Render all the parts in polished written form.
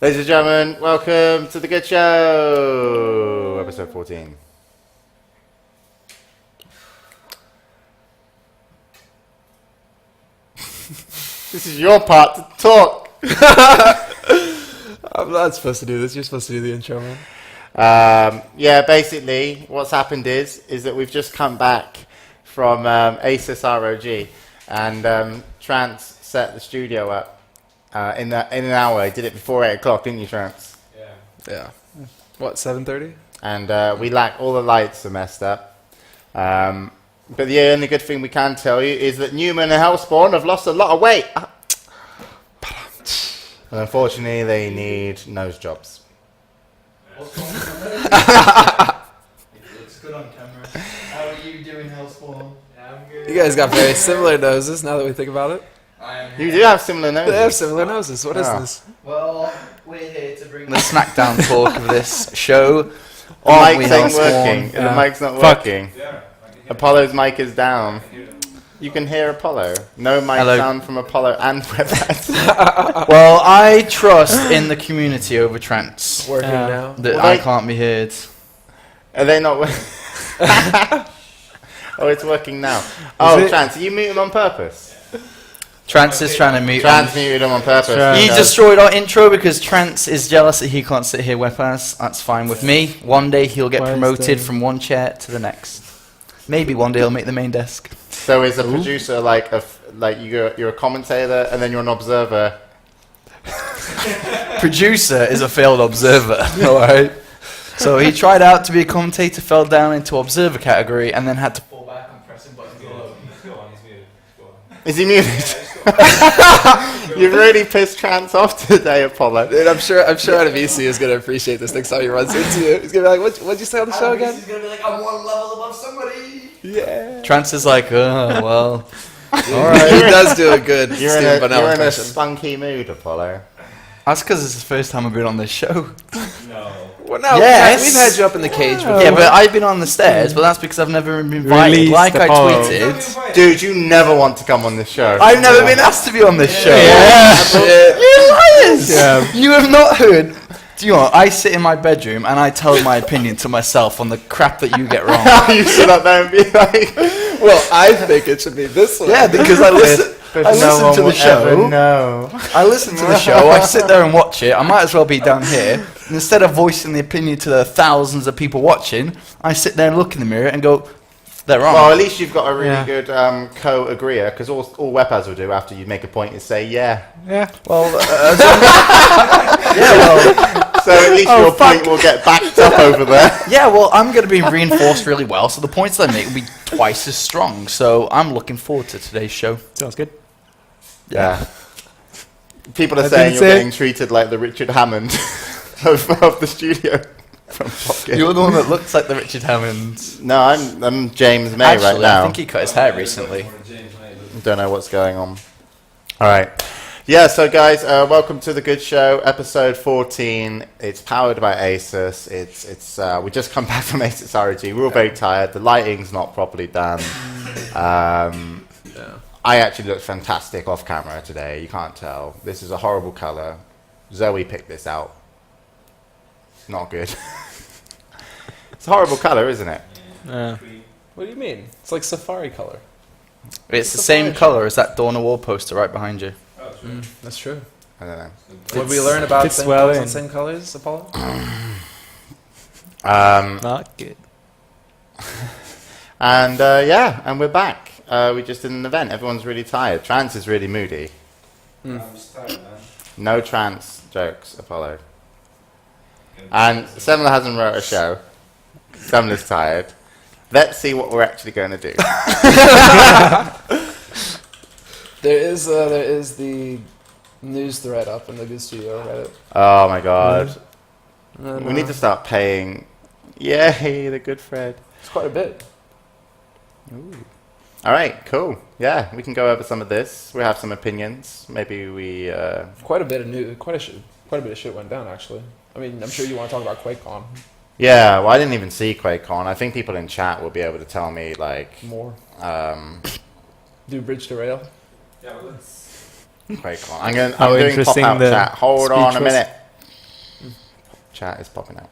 Ladies and gentlemen, welcome to The Good Show, episode 14. This is your part to talk. I'm not supposed to do this. You're supposed to do the intro, man. Yeah, basically, what's happened is that we've just come back from ASUS ROG, and Trance set the studio up in an hour. He did it before 8 o'clock, didn't you, Trance? Yeah. What, 7:30? And all the lights are messed up. But the only good thing we can tell you is that Newman and Hellspawn have lost a lot of weight. And unfortunately, they need nose jobs. It looks good on camera. How are you doing, Hellspawn? Yeah, I'm good. You guys got very similar noses now that we think about it. You do have similar noses. They have similar noses. What is this? Well, we're here to bring The SmackDown talk of this show. The Aren't we, mic ain't Hellspawn? working. Yeah. The mic's not Fuck. working. Apollo's mic is down. You can hear Apollo. No mic Hello. sound from Apollo and Weppas. Well, I trust in the community over Trance. Working now. That Well, I they- can't be heard. Are they not working? Oh, it's working now. Oh, Trance, are you mute him on purpose? Trance is trying to mute. Trance muted him on purpose. He because- destroyed our intro because Trance is jealous that he can't sit here with us. That's fine with me. One day he'll get promoted from one chair to the next. Maybe one day he'll make the main desk. So is a producer like you're a commentator and then you're an observer? Producer is a failed observer. Alright. So he tried out to be a commentator, fell down into observer category, and then had to fall back on pressing buttons. Is he muted? You've really pissed Trance off today, Apollo. Dude, I'm sure NBC is going to appreciate this next time he runs into you. He's going to be like, what'd you say on the show again? He's gonna be like, I'm one level above somebody. Yeah. Trance is like, oh, well. Alright. He does do a good You're Stephen in Bonnell a impression. spunky mood, Apollo. That's because it's the first time I've been on this show. Well, no, Yes. we've had you up in the cage before. Yeah, but I've been on the stairs, but that's because I've never been invited. Release Like the I poll. tweeted, Dude, you never want to come on this show. I've never been asked to be on this show. Shit. You liars! Yeah. You have not heard. Do you know what? I sit in my bedroom and I tell my opinion to myself on the crap that you get wrong. You sit up there and be like, Well, I think it should be this way. Yeah, because I listen. but I no listen one to the will show. ever know. I listen to the show. I sit there and watch it. I might as well be down here. And instead of voicing the opinion to the thousands of people watching, I sit there and look in the mirror and go, "They're wrong." Well, at least you've got a really Yeah. good co-agreeer, because all Weppas will do after you make a point is say, yeah. Yeah. Well, yeah, well, So at least your point will get backed up over there. yeah, well, I'm going to be reinforced really well, so the points that I make will be twice as strong. So I'm looking forward to today's show. Sounds good. Yeah. People are I saying didn't you're say- getting treated like the Richard Hammond of the studio. From Pocket. You're the one that looks like the Richard Hammond. No, I'm James May Actually, right now. I think he cut his hair recently. Don't know what's going on. All right. Yeah, so guys, welcome to The Good Show, episode 14. It's powered by ASUS. It's we just come back from ASUS ROG. We're all very tired. The lighting's not properly done. I actually looked fantastic off camera today. You can't tell. This is a horrible color. Zoe picked this out. Not good. It's a horrible color, isn't it? What do you mean? It's like safari color. It's the same colour as that Dawn of War poster right behind you. That's true. I don't know. What did we learn about fits same well colors in. and same colors, Apollo? Not good. And yeah, and we're back. We just did an event. Everyone's really tired. Trance is really moody. No trance jokes, Apollo. And Semmler hasn't wrote a show. Semmler's tired. Let's see what we're actually going to do. There is the news thread up in the Good Studio Reddit. Oh my god. And, We need to start paying. Yay, the good Fred. It's quite a bit. All right, cool. Yeah, we can go over some of this. We have some opinions. Maybe we. Quite a bit of shit went down actually. I mean, I'm sure you want to talk about QuakeCon Yeah, well, I didn't even see QuakeCon. I think people in chat will be able to tell me, like, more. um, Do Bridge to Rail. QuakeCon. I'm How doing interesting pop-out the chat. Hold speech on a was. minute. chat is popping out.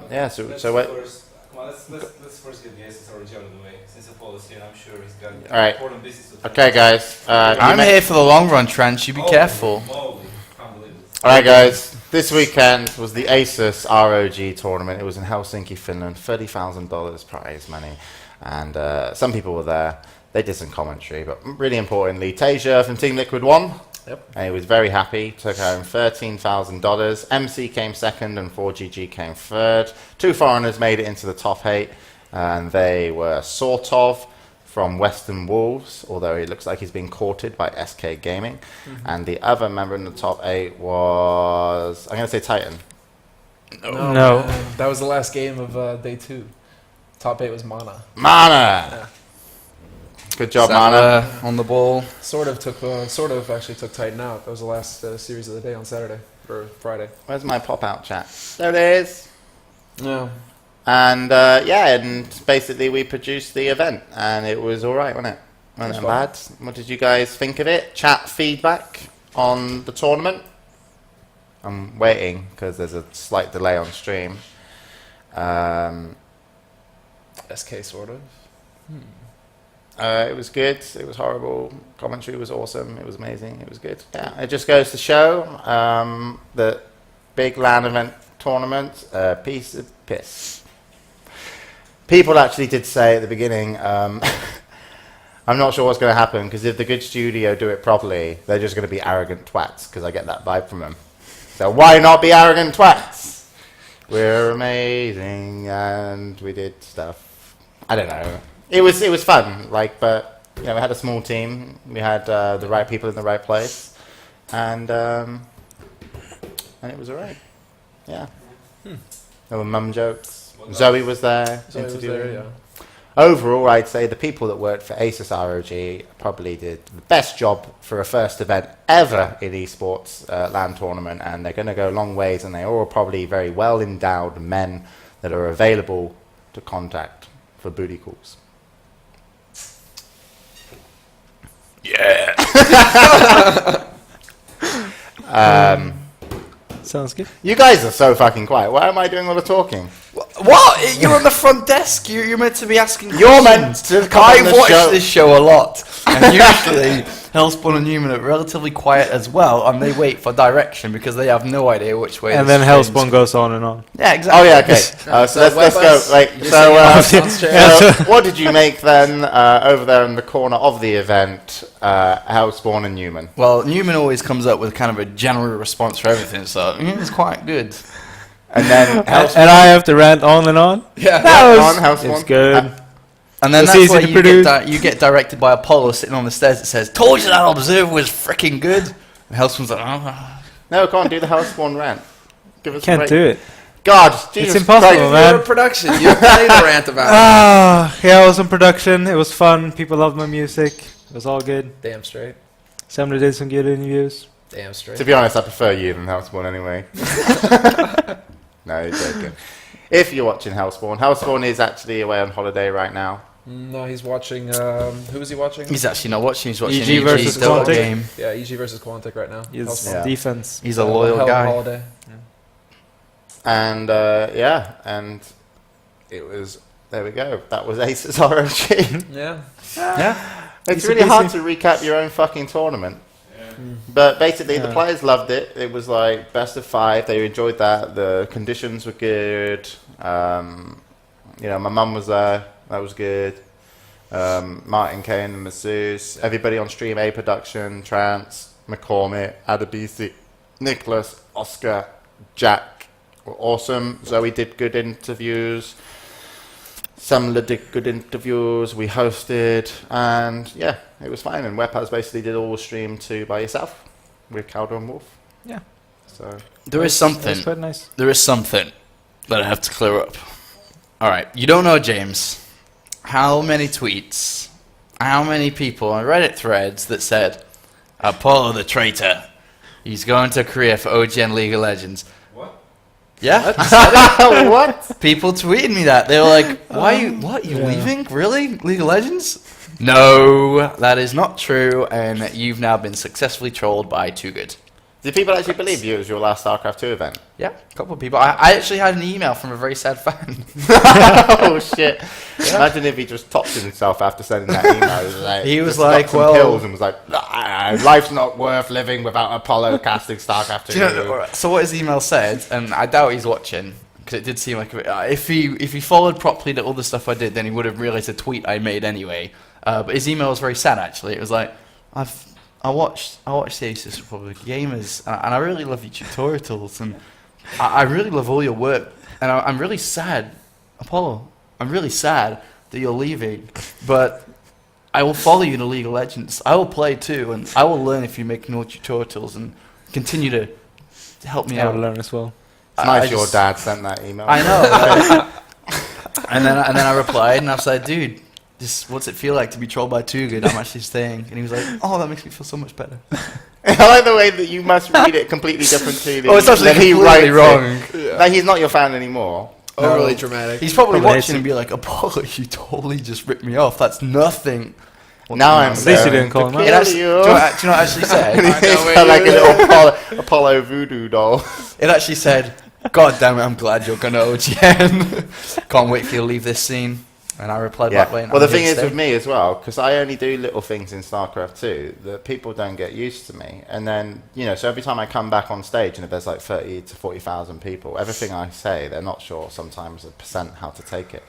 Let's So what? first, come on, let's first get the Aces RG out of the way. Since Apollo's here, I'm sure he's got All right. important business to Okay, guys. I'm here for the long run, Trent. You be careful. Moly, can't believe this. All right, guys. This weekend was the Asus ROG tournament. It was in Helsinki, Finland. $30,000 prize money, and some people were there. They did some commentary, but really importantly, Tasia from Team Liquid won. Yep. And he was very happy. Took home $13,000. MC came second, and 4GG came third. 2 foreigners made it into the top 8, and they were sort of from Western Wolves, although he looks like he's been courted by SK Gaming. And the other member in the top 8 was, I'm going to say Titan. No. That was the last game of day 2. Top 8 was Mana. Mana! Yeah. Good job, Mana. On the ball. Sort of actually took Titan out. That was the last series of the day on Saturday or Friday. Where's my pop-out chat? There it is. No. And and basically we produced the event, and it was all right, wasn't it? Wasn't it bad? What did you guys think of it? Chat feedback on the tournament. I'm waiting because there's a slight delay on stream. SK sort of. It was good. It was horrible. Commentary was awesome. It was amazing. It was good. Yeah, it just goes to show that big LAN event tournament, piece of piss. People actually did say at the beginning, I'm not sure what's going to happen, because if the good studio do it properly, they're just going to be arrogant twats, because I get that vibe from them. So why not be arrogant twats? We're amazing, and we did stuff. I don't know. It was fun, but we had a small team. We had the right people in the right place, and it was alright. Yeah. There were mum jokes. Zoe was there interviewing. Overall, I'd say the people that worked for Asus ROG probably did the best job for a first event ever in esports LAN tournament, and they're going to go a long ways, and they're all probably very well endowed men that are available to contact for booty calls. Yeah. Sounds good. You guys are so fucking quiet. Why am I doing all the talking? What? You're on the front desk. You're meant to be asking You're questions. meant to come on I've the watched show. this show a lot, and usually Hellspawn and Newman are relatively quiet as well, and they wait for direction because they have no idea which way. And this then train's Hellspawn goes on and on. Yeah, exactly. Oh yeah, okay. So let's go. Right. So what did you make then over there in the corner of the event? Hellspawn and Newman. Well, Newman always comes up with kind of a general response for everything, so it's quite good. And then And I have to rant on and on. Yeah. Hellspawn. It's good. And then It's that's easy where to you produce. you get directed by Apollo sitting on the stairs that says, "Told you that observer was freaking good." And Hellspawn's like, "Oh." No, come on, do the Hellspawn rant. Give us a Can't break. do it. God, Jesus It's impossible, Christ. man. You're in production. You played a rant about Yeah, I was in production. It was fun. People loved my music. It was all good. it. Damn straight. Semmler did some good interviews. Damn straight. To be honest, I prefer you than Hellspawn anyway. No, you're joking. If you're watching Hellspawn is actually away on holiday right now. No, he's watching. Who is he watching? He's actually not watching. He's watching EG versus Dota Quantic. game. Yeah, EG versus Quantic right now. His Hellspawn. defense. He's a loyal Hell guy. Holiday. And and it was, there we go. That was Aces ROG. Yeah. Yeah. It's Easy really hard peasy. to recap your own fucking tournament. But basically, the players loved it. It was like best of 5. They enjoyed that. The conditions were good. My mum was there. That was good. Martin Kane and Masseuse. Everybody on stream, A Production, Trance, McCormick, Adabisi, Nicholas, Oscar, Jack were awesome. Zoe did good interviews. Semmler did good interviews. We hosted, and yeah, it was fine. And Weppas basically did all the stream too by yourself with Calder and Wolf. Yeah. So There is That was something. quite nice. There is something that I have to clear up. All right, you don't know James. How many tweets? How many people on Reddit threads that said, "Apollo the traitor, he's going to Korea for OGN League of Legends"? What? Yeah. what? People tweeted me that. They were like, "Why? You yeah. leaving? Really? League of Legends?" No, that is not true, and you've now been successfully trolled by Too Good. Did people actually believe you it was your last StarCraft 2 event? Yeah, a couple of people. I actually had an email from a very sad fan. Oh shit! Imagine if he just topped himself after sending that email. He was just got like, some well- pills and was like, life's not worth living without Apollo casting StarCraft 2. Do you know, so what his email said, and I doubt he's watching, because it did seem like a bit, if he followed properly the other stuff I did, then he would have realised the tweet I made anyway. But his email was very sad actually. It was like, I watched the Asus Republic Gamers, and I really love your tutorials, and I really love all your work, and I'm really sad, Apollo. I'm really sad that you're leaving, but I will follow you to League of Legends. I will play too, and I will learn if you make more tutorials and continue to help me I out. will learn as well. It's nice your dad sent that email. I know. and then I replied, and I was like, dude, what's it feel like to be trolled by Tugud? I'm actually staying. And he was like, oh, that makes me feel so much better. I like the way that you must read it completely different to the. Oh, it's actually completely wrong. Like he's not your fan anymore. Overly dramatic. He's probably Probably watching and be like, Apollo, you totally just ripped me off. That's nothing. Now I'm. At least you didn't call him out. It actually, do you know what it actually said? It's got like a little Apollo voodoo doll. It actually said, God damn it, I'm glad you're going to OGN. Can't wait for you to leave this scene. And I replied Yeah. back, Well, the thing is with me as well, because I only do little things in StarCraft 2 that people don't get used to me. And then, so every time I come back on stage and if there's like 30 to 40,000 people, everything I say, they're not sure sometimes % how to take it.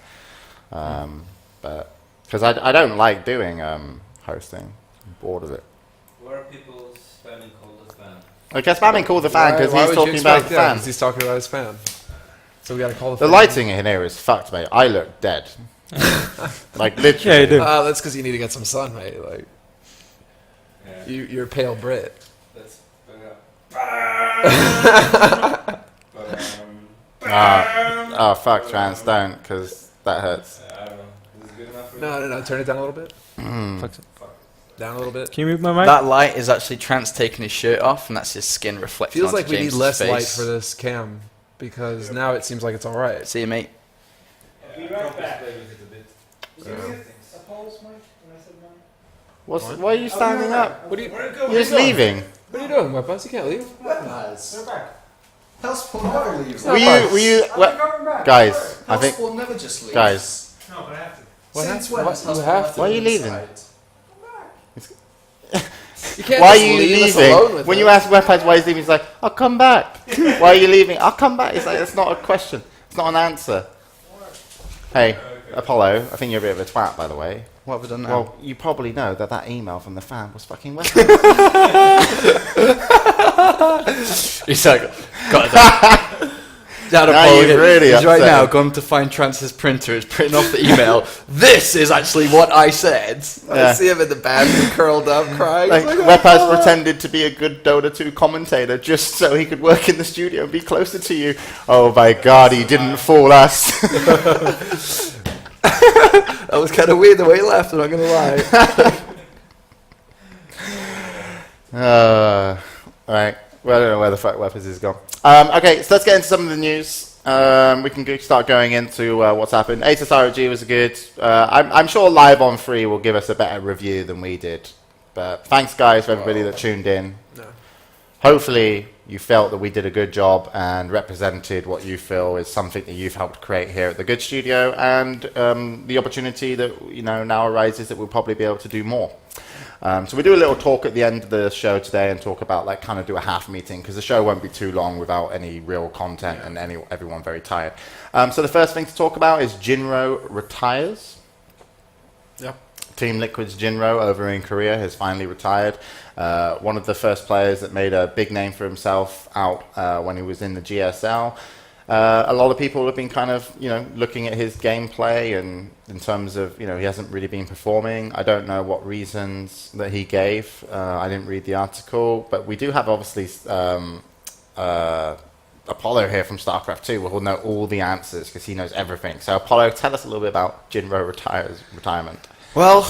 But because I don't like doing hosting. I'm bored of it. Why are people spamming call the fan? I guess spamming call the fan because Why he's would you talking about expect the that? fan. 'Cause he's talking about his fan. So we gotta call the The fan. lighting in here is fucked, mate. I look dead. Like literally. Yeah, you do. That's because you need to get some sun, mate. Like Yeah. you're pale Brit. That's Oh fuck, trans, don't, because that hurts. I don't know. Is it good enough for you? No. Turn it down a little bit. Fuck. Down a little bit. Can you mute my mic? That light is actually Trance taking his shirt off, and that's his skin reflecting Feels onto like we need James's less face. light for this cam because now it seems like it's all right. See you, mate. Be right back. Play with it a bit. Was it Apollo's mic when I said mine? Why are you standing up? What are you? Where'd it go? You're just leaving. What are you doing, Weppas? You can't leave. They're back. Hellspawn never leaves. Were you, I'm coming back. guys, I think, Hellspawn never just leaves. guys, No, but I have to. What Since happened? when What- has you Hellspawn have had to. Why are you been leaving? inside? You can't why are just you leave us alone leaving? with When it. you ask Weppas why he's leaving, he's like, I'll come back. Why are you leaving? I'll come back. It's like, it's not a question. It's not an answer. Hey, Apollo, I think you're a bit of a twat, by the way. What have we done now? Well, you probably know that email from the fan was fucking Weppas. He's like, got that. That Now Apollo, you've really he's right upset now him. gone to find Trance's printer. It's printing off the email. This is actually what I said. I see him in the bathroom curled up crying. Like, Weppas pretended to be a good Dota 2 commentator just so he could work in the studio and be closer to you. Oh my god, he didn't fool us. That was kind of weird the way he laughed, I'm not going to lie. Alright, well, I don't know where the fuck Weppas is gone. Okay, so let's get into some of the news. We can start going into what's happened. Asus ROG was good. I'm sure Live on 3 will give us a better review than we did. But thanks, guys, for everybody that tuned in. No. Hopefully, you felt that we did a good job and represented what you feel is something that you've helped create here at the Good Studio, and the opportunity that now arises that we'll probably be able to do more. So we do a little talk at the end of the show today and talk about kind of do a half meeting because the show won't be too long without any real content and everyone very tired. So the first thing to talk about is Jinro retires. Yep. Team Liquid's Jinro over in Korea has finally retired. One of the first players that made a big name for himself out when he was in the GSL. A lot of people have been kind of, looking at his gameplay and in terms of, he hasn't really been performing. I don't know what reasons that he gave. I didn't read the article, but we do have obviously Apollo here from StarCraft 2 who'll know all the answers because he knows everything. So Apollo, tell us a little bit about Jinro retirement. Well,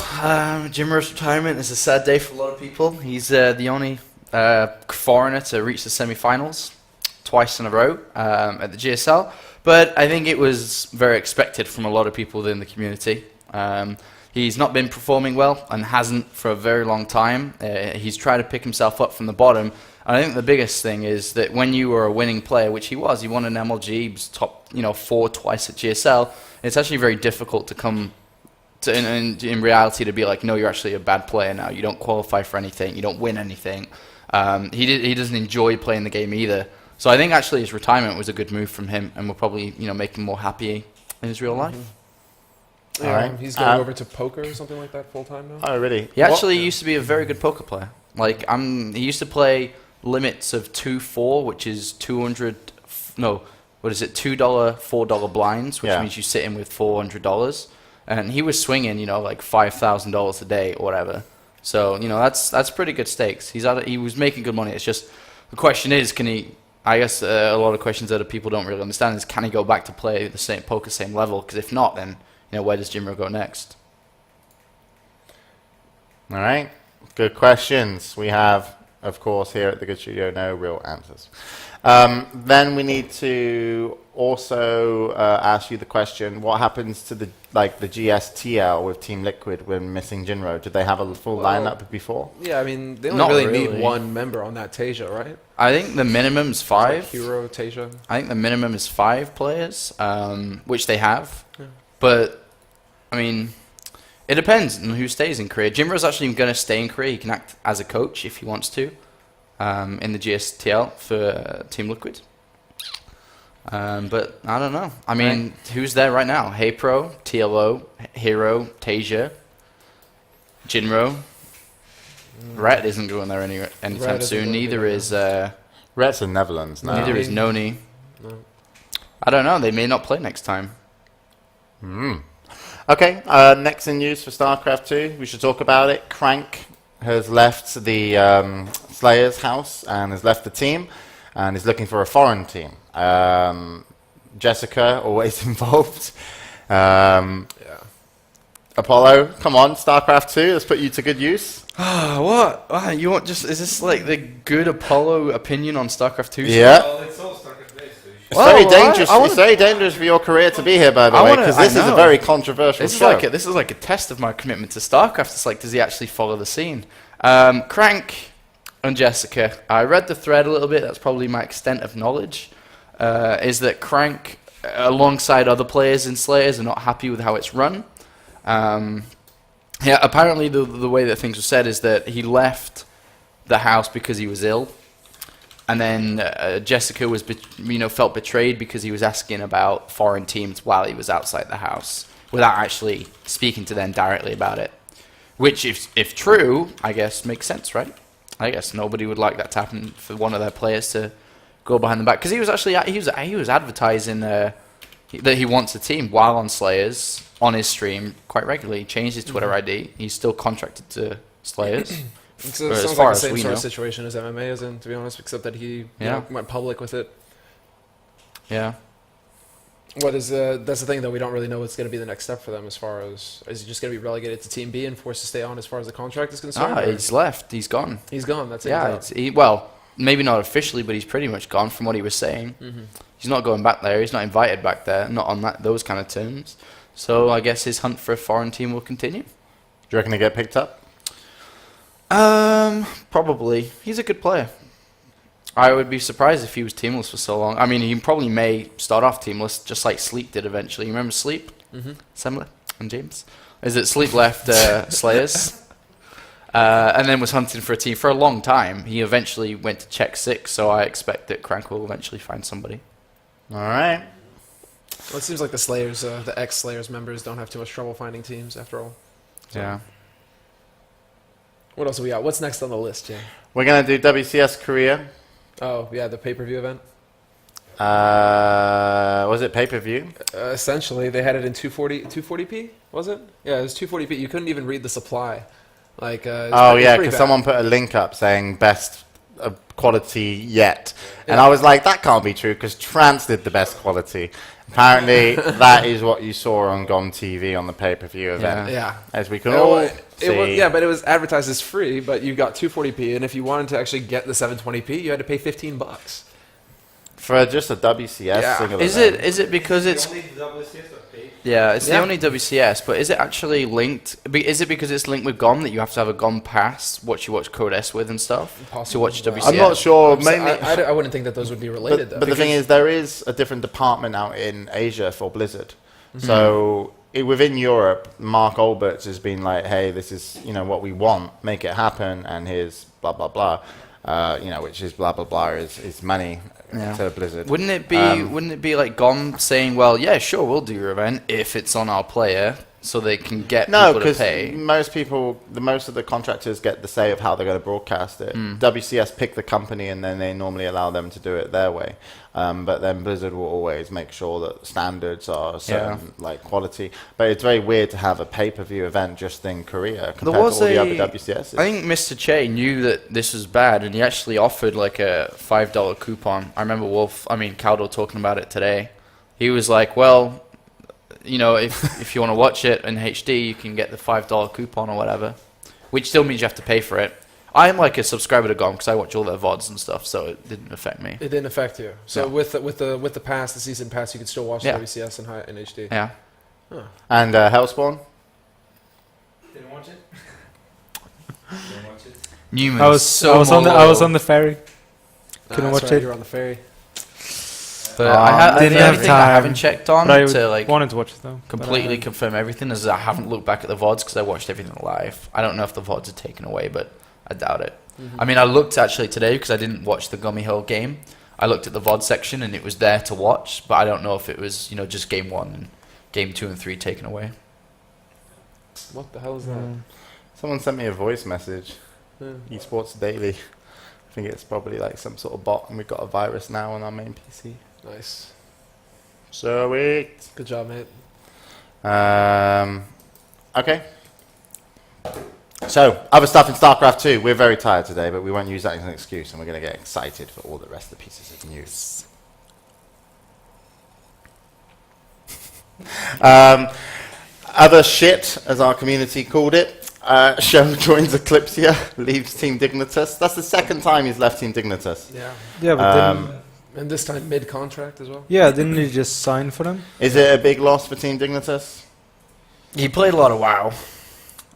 Jimmer's retirement is a sad day for a lot of people. He's the only foreigner to reach the semi-finals twice in a row at the GSL, but I think it was very expected from a lot of people within the community. He's not been performing well and hasn't for a very long time. He's tried to pick himself up from the bottom, And I think the biggest thing is that when you were a winning player, which he was, he won an MLG, he was top 4 twice at GSL. It's actually very difficult to come to in reality to be like, no, you're actually a bad player now. You don't qualify for anything. You don't win anything. He doesn't enjoy playing the game either. So I think actually his retirement was a good move from him, and will probably make him more happy in his real life. Yeah, All right. he's going over to poker or something like that full time now. Oh, really? He actually used to be a very good poker player. Like he used to play limits of 2-4, which is $2, $4 blinds, which means you sit in with $400, and he was swinging, like $5,000 a day or whatever. So that's pretty good stakes. He was making good money. It's just the question is, can he? I guess a lot of questions that people don't really understand is, can he go back to play the same poker, same level? Because if not, then where does Jinro go next? All right. Good questions. We have, of course, here at the Good Studio, no real answers. Then we need to also ask you the question: what happens to the GSTL with Team Liquid when missing Jinro? Did they have a full lineup before? Yeah, I mean, they Not only really. need one member on that Tasia, right? I think the minimum is 5. Like Hero, Tasia. I think the minimum is 5 players, which they have. Yeah. But I mean, it depends on who stays in Korea. Jinro's actually going to stay in Korea. He can act as a coach if he wants to in the GSTL for Team Liquid. But I don't know. I mean, who's there right now? HeyPro, TLO, Hero, Tasia, Jinro. Ret isn't going there anytime soon. Neither is Ret's in Netherlands now. neither is Noni. No. I don't know. They may not play next time. Okay, next in news for StarCraft 2, we should talk about it. Crank has left the Slayers house and has left the team and is looking for a foreign team. Jessica, always involved. Apollo, come on, StarCraft 2, let's put you to good use. What? You want is this like the good Apollo opinion on StarCraft 2? Yeah. Well, it's all StarCraft based, so you should. It's very dangerous. It's very dangerous for your career to be here, by the way, because this is a very controversial show. This is like a test of my commitment to StarCraft. It's like, does he actually follow the scene? Crank and Jessica. I read the thread a little bit. That's probably my extent of knowledge. Is that Crank, alongside other players in Slayers, are not happy with how it's run. Apparently the way that things were said is that he left the house because he was ill. And then Jessica was, felt betrayed because he was asking about foreign teams while he was outside the house, without actually speaking to them directly about it. Which, if true, I guess makes sense, right? I guess nobody would like that to happen for one of their players to go behind the back, because he was actually he was advertising that he wants a team while on Slayers on his stream quite regularly. He changed his Twitter ID. He's still contracted to Slayers. It sounds like the same sort of situation as MMA is in, to be honest, except that he went public with it. Yeah. That's the thing, though. We don't really know what's going to be the next step for them. As far as, is he just going to be relegated to Team B and forced to stay on as far as the contract is concerned? He's left. He's gone. He's gone. That's it. Yeah. Well, maybe not officially, but he's pretty much gone from what he was saying. Mm-hmm. He's not going back there. He's not invited back there. Not on those kind of terms. So I guess his hunt for a foreign team will continue. Do you reckon he'll get picked up? Probably. He's a good player. I would be surprised if he was teamless for so long. I mean, he probably may start off teamless, just like Sleep did eventually. You remember Sleep? Mm-hmm. Semmler and James? Is it Sleep left Slayers? And then was hunting for a team for a long time. He eventually went to Check 6, so I expect that Crank will eventually find somebody. All right. Well, it seems like the Slayers, the ex-Slayers members don't have too much trouble finding teams, after all. So. Yeah. What else do we got? What's next on the list, Jim? We're going to do WCS Korea. Oh, yeah, the pay-per-view event. Was it pay-per-view? Essentially, they had it in 240p, was it? Yeah, it was 240p. You couldn't even read the supply. Because someone put a link up saying best quality yet. And I was like, that can't be true, because Trance did the best quality. Apparently, that is what you saw on GOM TV on the pay-per-view event. Yeah. As we can all see. But it was advertised as free, but you got 240p, and if you wanted to actually get the 720p, you had to pay $15. For just a WCS Yeah. single Is event. it because it's Only the WCS are paid. yeah, it's the Yeah. only WCS, but is it actually linked? Is it because it's linked with GOM that you have to have a GOM pass, what you watch Code S with and stuff, to Possible. watch WCS? I'm not sure. So Mainly, I wouldn't think that those would be related, though. but the thing is, there is a different department out in Asia for Blizzard. So within Europe, Mark Olberts has been like, "Hey, this is what we want. Make it happen." And here's blah blah blah. Which is blah blah blah is money to Blizzard. Wouldn't it be like GOM saying, well, yeah, sure, we'll do your event if it's on our player, so they can get No, people to because pay? most of the contractors get the say of how they're going to broadcast it. WCS pick the company, and then they normally allow them to do it their way. But then Blizzard will always make sure that standards are certain, like quality. But it's very weird to have a pay-per-view event just in Korea compared to all the other WCSs. I think Mr. Che knew that this was bad, and he actually offered like a $5 coupon. I remember Caldo talking about it today. He was like, well, if you want to watch it in HD, you can get the $5 coupon or whatever, which still means you have to pay for it. I'm like a subscriber to GOM because I watch all their VODs and stuff, so it didn't affect me. It didn't affect you. So No. with the pass, the season pass, you could still watch Yeah. the WCS in HD. Yeah. And Hellspawn. Didn't watch it. Didn't watch it. Newman. I was on the ferry. Couldn't That's watch right, it. You're on the ferry. But didn't the have only thing I time, haven't checked on But I to like wanted to watch it though. but I completely haven't. confirm everything is I haven't looked back at the VODs because I watched everything live. I don't know if the VODs are taken away, but I doubt it. I mean, I looked actually today because I didn't watch the Gummy Hill game. I looked at the VOD section and it was there to watch, but I don't know if it was, just game 1 and game 2 and 3 taken away. What the hell is that? Someone sent me a voice message. Yeah. Esports Daily. I think it's probably like some sort of bot, and we've got a virus now on our main PC. Nice. Sweet. Good job, mate. Okay. So, other stuff in StarCraft 2. We're very tired today, but we won't use that as an excuse, and we're going to get excited for all the rest of the pieces of news. Other shit, as our community called it. Show joins Eclipsia, leaves Team Dignitas. That's the second time he's left Team Dignitas. Yeah. Yeah, but And this time mid-contract as well. didn't he just sign for them? Is it a big loss for Team Dignitas? He played a lot of WoW.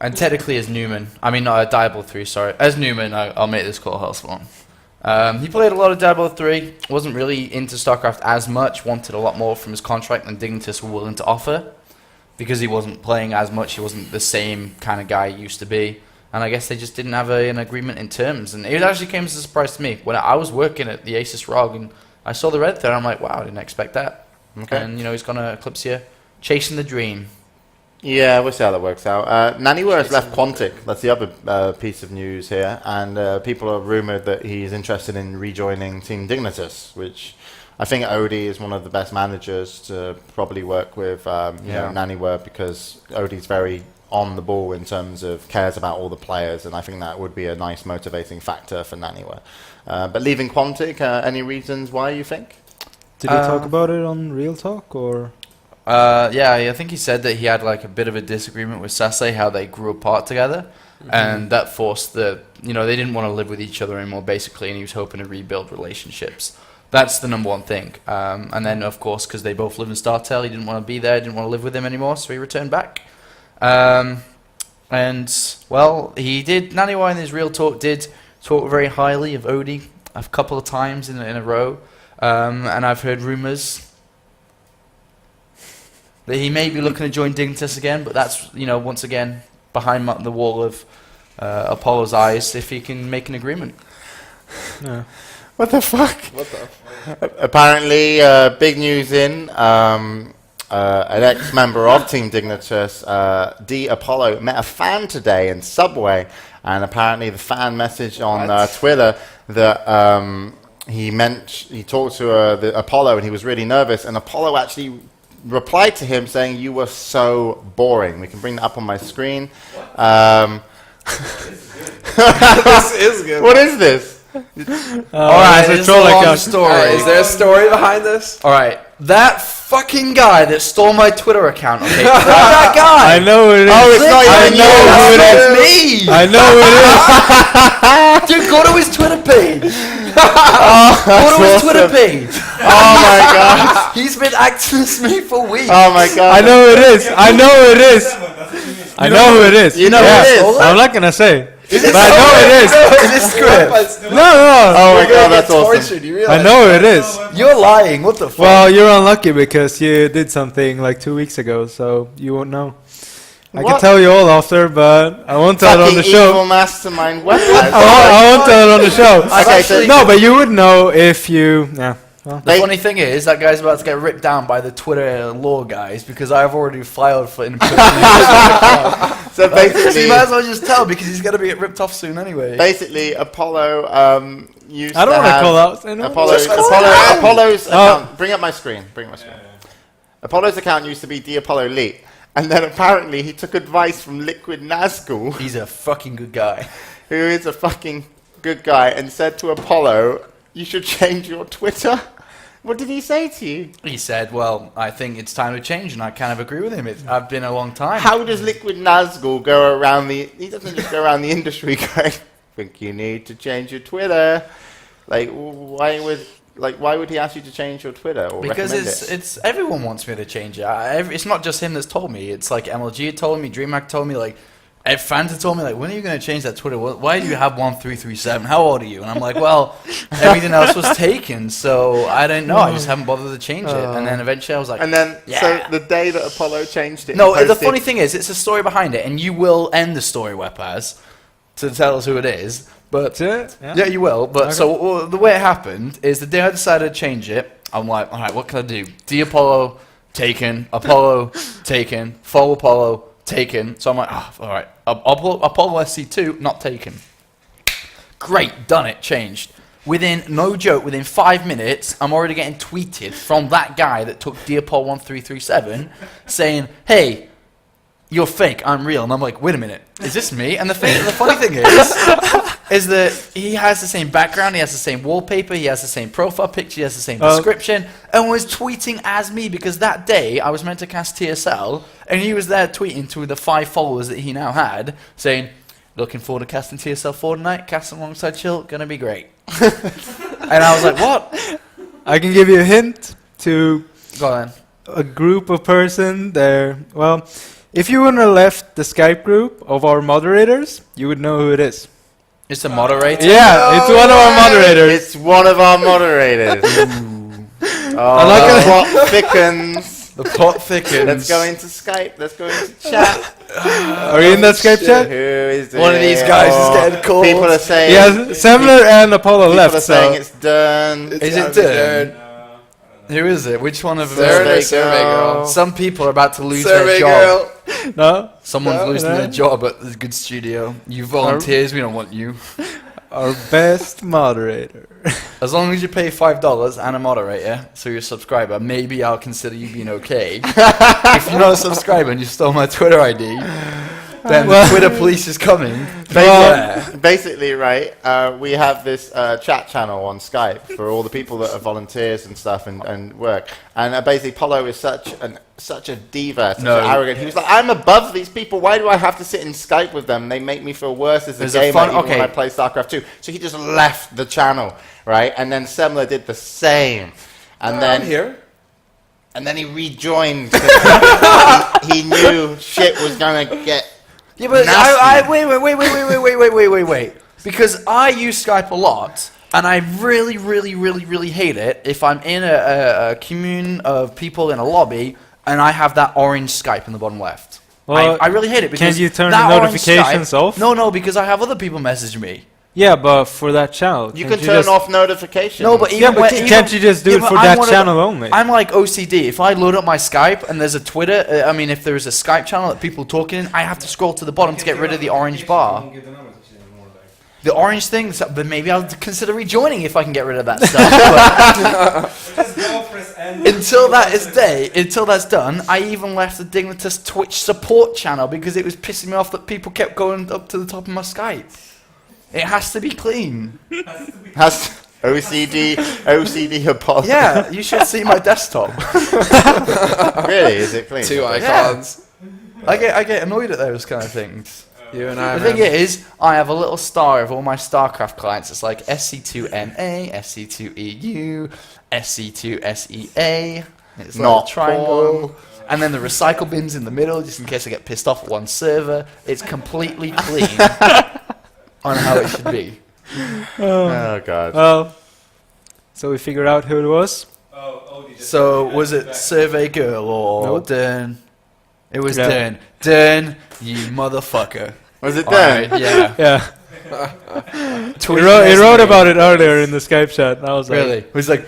And technically as Newman, Diablo 3, sorry. As Newman, I'll make this call Hellspawn. He played a lot of Diablo 3, wasn't really into StarCraft as much, wanted a lot more from his contract than Dignitas were willing to offer. Because he wasn't playing as much, he wasn't the same kind of guy he used to be. And I guess they just didn't have an agreement in terms. And it actually came as a surprise to me. When I was working at the Asus ROG and I saw the red there, I'm like, wow, I didn't expect that. Okay. And, he's gone to Eclipsia, chasing the dream. Yeah, we'll see how that works out. Naniwa has left Quantic. That's the other piece of news here. And people are rumoured that he's interested in rejoining Team Dignitas, which I think Odie is one of the best managers to probably work with Naniwa, because Odie's very on the ball in terms of cares about all the players, and I think that would be a nice motivating factor for Naniwa. But leaving Quantic, any reasons why you think? Did he talk about it on Real Talk or? I think he said that he had like a bit of a disagreement with Sase, how they grew apart together, and that forced they didn't want to live with each other anymore, basically, and he was hoping to rebuild relationships. That's the number one thing. And then, of course, because they both live in StarTel, he didn't want to be there, didn't want to live with him anymore, so he returned back. He did. Naniwa in his Real Talk did talk very highly of Odie a couple of times in a row, and I've heard rumours that he may be looking to join Dignitas again, but that's, once again, behind the wall of Apollo's eyes, if he can make an agreement. No. What the fuck? What the? Apparently, big news in an ex-member of Team Dignitas, D. Apollo, met a fan today in Subway, and apparently the fan messaged on Twitter that he talked to the Apollo, and he was really nervous, and Apollo actually replied to him saying, "You were so boring." We can bring that up on my screen. This is good. What is this? Alright, it's a it's troll a long account. story. Is there a story behind this? Alright, that fucking guy that stole my Twitter account, okay? That guy! I know who it is. Oh, it's not I even know you. who it is. Me! I know who it is. Dude, go to his Twitter page. Go to his Twitter page. Oh my god. He's been acting as me for weeks. Oh my god. I know who it is. I know who it is. I know who it is. You know who it is? I'm not gonna say. But I know who it is. Is it script? No, no. Oh my god, that's awesome. I know who it is. You're lying. What the fuck? Well, you're unlucky because you did something like 2 weeks ago, so you won't know. I can What? tell you all after, but I won't tell it on the Fucking show. evil mastermind Weppas. I won't tell it on the show. Okay, so No, but you would know if you. Yeah. Well, The funny thing is, that guy's about to get ripped down by the Twitter law guys because I've already filed for impersonation. So So basically, you might as well just tell because he's going to be ripped off soon anyway. basically, Apollo used I don't to want to have call out. Anyone. Apollo's Oh. account. Bring up my screen. Apollo's account used to be the Apollo Elite, and then apparently he took advice from Liquid Nazgul, He's a fucking good guy. who is a fucking good guy, and said to Apollo, "You should change your Twitter." What did he say to you? He said, well, I think it's time to change, and I kind of agree with him. I've been a long time. How does Liquid Nazgul go around the? He doesn't just go around the industry going, "Think you need to change your Twitter." Like, why would he ask you to change your Twitter or Because recommend it? it's everyone wants me to change it. It's not just him that's told me. It's like MLG had told me, DreamHack told me, like fans had told me, like, when are you going to change that Twitter? Why do you have 1337? How old are you? And I'm like, well, everything else was taken, so I don't know. I just haven't bothered to change it. And then eventually I was like, And then, yeah. so the day that Apollo changed it, No, he the posted- funny thing is, it's a story behind it, and you will end the story, Weppas, to tell us who it is. But That's it? yeah, you will. But Okay. so the way it happened is the day I decided to change it, I'm like, all right, what can I do? D Apollo taken, Apollo taken, follow Apollo taken. So I'm like, oh, all right, Apollo SC2 not taken. Great, done it, changed. Within, no joke, within 5 minutes, I'm already getting tweeted from that guy that took D Apollo 1337 saying, hey, you're fake, I'm real. And I'm like, wait a minute, is this me? And the funny thing is that he has the same background, he has the same wallpaper, he has the same profile picture, he has the same description, and was tweeting as me because that day I was meant to cast TSL, and he was there tweeting to the 5 followers that he now had, saying, looking forward to casting TSL 4 tonight, casting alongside Chill, gonna be great. And I was like, what? I can give you a hint to Go on. a group of person there. Well, if you wouldn't have left the Skype group of our moderators, you would know who it is. It's a moderator. Yeah, it's one of our moderators. It's one of our moderators. Oh, I'm not the gonna- plot thickens. The plot thickens. Let's go into Skype. Let's go into chat. Are you in that Skype Who chat? is One of these it? guys is getting called. People are saying. Yeah, Semmler and Apollo People are left. saying So it's done. Is it done? Who is it? Which one of them? Survey Survey girl. girl. Some people are about to lose Survey their job. girl. no, Someone's No, losing no. their job at the good studio. You volunteers, we don't want you. our best moderator. As long as you pay $5 and a moderator, so you're a subscriber, maybe I'll consider you being okay. If you're not a subscriber and you stole my Twitter ID, then the Twitter police is coming. Basically, right, we have this chat channel on Skype for all the people that are volunteers and stuff and work. And basically, Polo is such a diva, such No. an arrogant. He was like, I'm above these people. Why do I have to sit in Skype with them? They make me feel worse as a There's a gamer fun- even okay. when I play StarCraft 2. So he just left the channel, right? And then Semmler did the same. And then here. And then he rejoined. 'Cause he knew shit was gonna get. Yeah, but Nasty. wait. Because I use Skype a lot, and I really hate it if I'm in a commune of people in a lobby, and I have that orange Skype in the bottom left. Well, I really hate it because can't you turn that the orange notifications Skype- off? No, because I have other people message me. Yeah, but for that channel, You can't can turn just- off notifications. No, but even Yeah, but when- can't even- you just do yeah, it but for I'm that one of channel only? I'm like OCD. If I load up my Skype and there's a Twitter, if there is a Skype channel that people talking in, I have to scroll to the bottom to get rid of the orange bar. The orange thing, but maybe I'll consider rejoining if I can get rid of that stuff. But until that's done, I even left the Dignitas Twitch support channel because it was pissing me off that people kept going up to the top of my Skype. It has to be clean. Has OCD Apollo. Yeah, you should see my desktop. Really? Is it clean? Two icons. I get annoyed at those kind of things. You and I. The thing is, I have a little star of all my StarCraft clients. It's like SC2NA, SC2EU, SC2SEA. It's like Not a triangle. And then the recycle bins in the middle, just in case I get pissed off at one server. It's completely clean on how it should be. Oh god. Well, so we figured out who it was. So, was it Survey Girl or Nope. Dern? It was Yeah. Dern. Dern, you motherfucker. Was it Alright, done? yeah. Yeah. He Tweet wrote me. about it earlier in the Skype chat. And I was Really? like, He's like,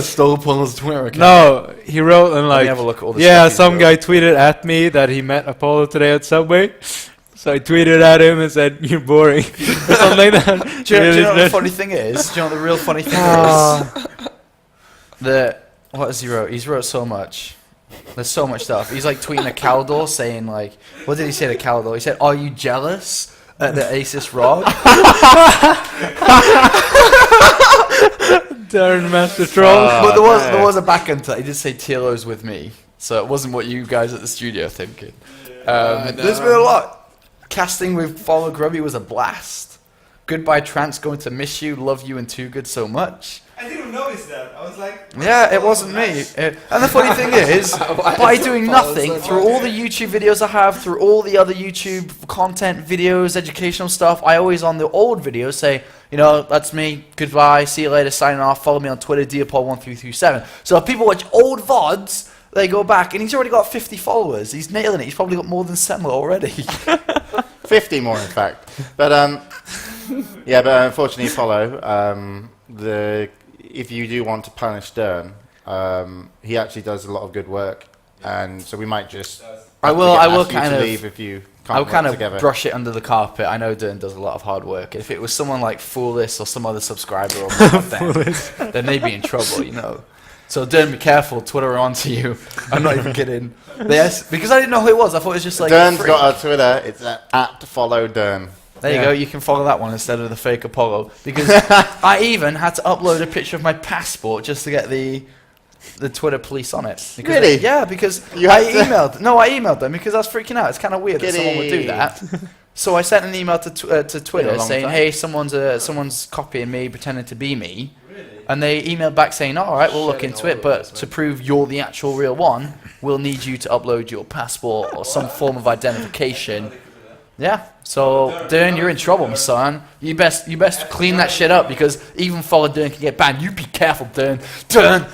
stole Paul's Twitter account. no, he wrote and Let me like, have a look at all the yeah, stuff he's some wrote. guy tweeted at me that he met Apollo today at Subway. So I tweeted at him and said, "You're boring," or something like that. Do you know what the Really- funny thing is? Do you know what the real funny thing Ah. is? What has he wrote? He's wrote so much. There's so much stuff. He's like tweeting a Caldor saying like, what did he say to Caldor? He said, "Are you jealous at the Asus ROG?" Darn Master Troll. But no. there was a back end to that. He did say Tilo's with me, so it wasn't what you guys at the studio are thinking. There's been a lot. Casting with Follow Grubby was a blast. Goodbye Trance, going to miss you, love you and Too Good so much. I didn't notice that. I was like, Yeah, it wasn't me. And the funny thing is, by doing nothing, through all the YouTube videos I have, through all the other YouTube content, videos, educational stuff, I always on the old videos say, you know, that's me, goodbye, see you later, signing off, follow me on Twitter, Diapol1337. So if people watch old VODs, they go back, and he's already got 50 followers. He's nailing it. He's probably got more than Semmler already. 50 more, in fact. But yeah, but unfortunately, Follow. If you do want to punish Dern, he actually does a lot of good work, and so we might just. I will ask you kind to of leave if you I can't would kind work of together. brush it under the carpet. I know Dern does a lot of hard work. If it was someone like Foolish or some other subscriber or then they'd be in trouble, you know. So Dern, be careful. Twitter are onto you. I'm not even kidding. Because I didn't know who it was. I thought it was just like Dern's a freak. got a Twitter. It's at Follow Dern. There you go. You can follow that one instead of the fake Apollo. Because I even had to upload a picture of my passport just to get the Twitter police on it. Because Really? Yeah, because You I had to- emailed. No, I emailed them because I was freaking out. It's kind of weird that someone would do Giddy. that. So I sent an email to Twitter Been a long saying, time. "Hey, someone's copying me, pretending to be me." And they emailed back saying, "All right, we'll look Shedding into all it, over but this, to man. prove you're the actual real one, we'll need you to upload your passport or some form of identification." Yeah. So Dern, you're in trouble, my son. You best clean that shit up because even Follow Dern can get banned. You be careful, Dern. Dern.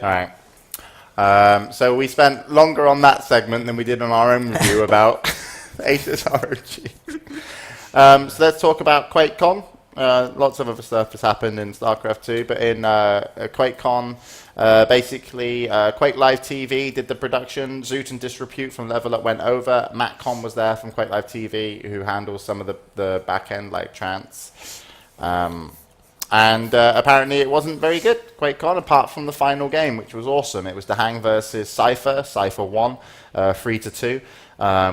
All right. So we spent longer on that segment than we did on our own review about Asus ROG. So let's talk about QuakeCon. Lots of other stuff has happened in StarCraft 2, but in QuakeCon, basically, Quake Live TV did the production. Zoot and Disrepute from Level Up went over. Mattcom was there from Quake Live TV, who handles some of the back end, like Trance. And apparently it wasn't very good, QuakeCon, apart from the final game, which was awesome. It was The Hang versus Cypher. Cypher won 3-2.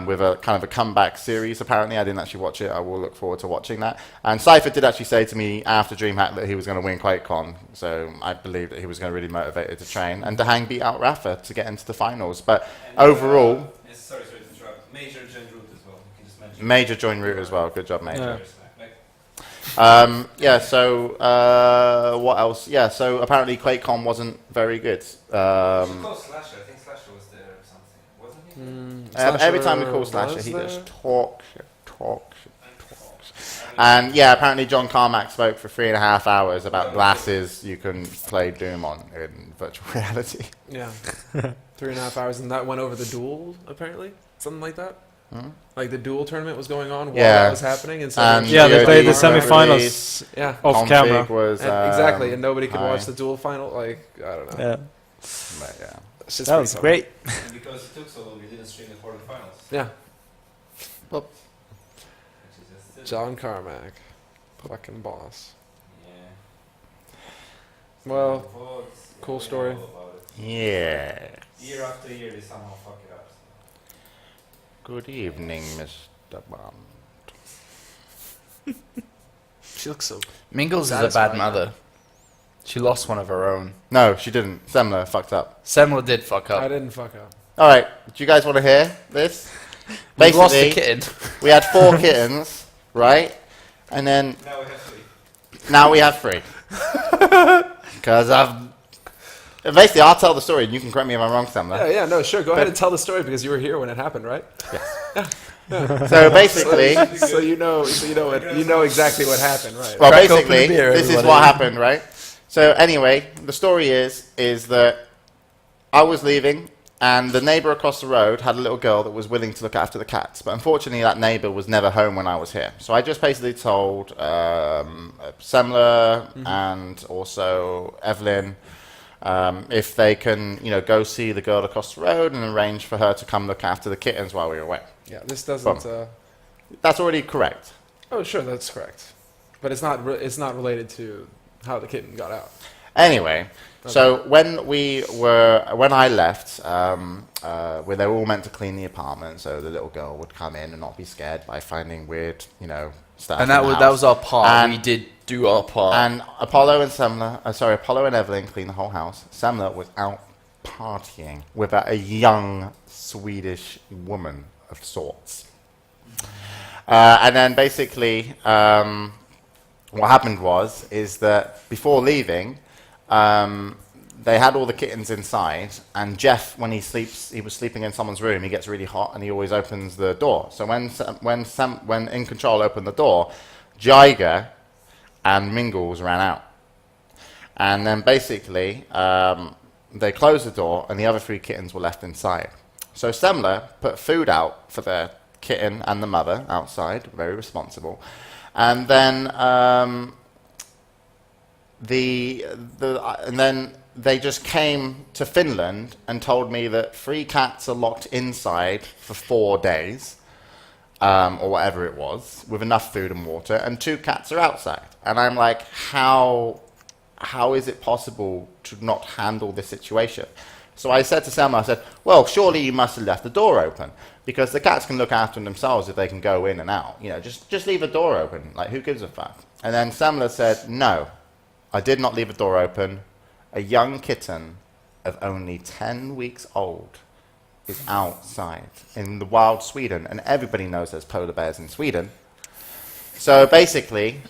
With a kind of a comeback series, apparently. I didn't actually watch it. I will look forward to watching that. And Cypher did actually say to me after DreamHack that he was going to win QuakeCon, so I believe that he was going to really motivated to train. And Dahang beat out Rafa to get into the finals. But overall, sorry to interrupt. Major Gen Root as well. You can just mention. Major joined route as well. Good job, Major. Yeah. Yeah, so what else? Yeah, so apparently QuakeCon wasn't very good. Call Slasher. I think Slasher was there or something. Wasn't he? Every time we call Slasher, he just talks. And yeah, apparently John Carmack spoke for 3.5 hours about glasses you can play Doom on in virtual reality. Yeah. 3.5 hours, and that went over the duel, apparently? Something like that? Like the duel tournament was going on while Yeah. that was happening? And so And Yeah, they DoD played the was semifinals yeah. off Config camera. was Exactly, and nobody could high. watch the duel final. Like, I don't know. Yeah, But yeah. It's just that pretty was fun. great. And because it took so long, we didn't stream the quarterfinals. Yeah. Which is just silly. John Carmack. Fucking boss. Yeah. Well, Votes, cool we story. know all about it. Yeah. Year after year, they somehow fuck it up. Good evening, Mr. Bond. She looks so. Mingles is a Satisfying. bad mother. She lost one of her own. No, she didn't. Semmler fucked up. Semmler did fuck I up. didn't fuck up. All right. Do you guys want to hear this? We lost the Basically, kitten. we had 4 kittens, right? And then Now we have 3. now we have 3. Because basically, I'll tell the story, and you can correct me if I'm wrong, Semmler. Yeah, no, sure. Go ahead and tell the story because you were here when it happened, right? So basically, So you know exactly what happened, right? well, Crack open basically, a beer, this is everybody. what happened, right? So anyway, the story is that I was leaving, and the neighbour across the road had a little girl that was willing to look after the cats. But unfortunately, that neighbour was never home when I was here. So I just basically told Semmler and also Evelyn if they can, go see the girl across the road and arrange for her to come look after the kittens while we were away. Yeah, this doesn't. That's already correct. Oh, sure, that's correct. But it's not. It's not related to how the kitten got out. Anyway, so when I left, where they were all meant to clean the apartment, so the little girl would come in and not be scared by finding weird, stuff. And in that the was house. that was our part. And- We did do our part. And Apollo and Evelyn cleaned the whole house. Semmler was out partying with a young Swedish woman of sorts. And then basically, what happened is that before leaving, they had all the kittens inside, and Jeff, when he was sleeping in someone's room, he gets really hot, and he always opens the door. So when In Control opened the door, Jiger and Mingles ran out. And then basically, they closed the door, and the other 3 kittens were left inside. So Semmler put food out for the kitten and the mother outside, very responsible. And then and then they just came to Finland and told me that 3 cats are locked inside for 4 days, or whatever it was, with enough food and water, and 2 cats are outside. And I'm like, how is it possible to not handle this situation? So I said to Selma, I said, well, surely you must have left the door open, because the cats can look after themselves if they can go in and out. Just leave a door open. Like, who gives a fuck? And then Semmler said, no, I did not leave a door open. A young kitten of only 10 weeks old is outside in the wild Sweden, and everybody knows there's polar bears in Sweden. So basically,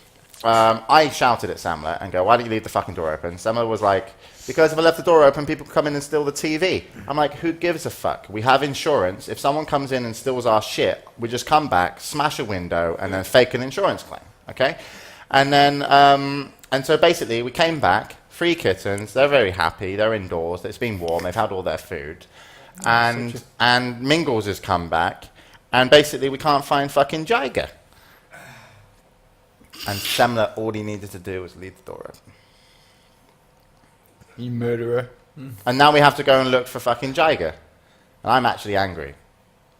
I shouted at Semmler and go, why don't you leave the fucking door open? Semmler was like, because if I left the door open, people could come in and steal the TV. I'm like, who gives a fuck? We have insurance. If someone comes in and steals our shit, we just come back, smash a window, and then fake an insurance claim, okay? And then, and so basically, we came back, 3 kittens, they're very happy, they're indoors, it's been warm, they've had all their food. And Mingles has come back, and basically we can't find fucking Jiger. And Semmler, all he needed to do was leave the door open. You murderer. And now we have to go and look for fucking Jiger. And I'm actually angry.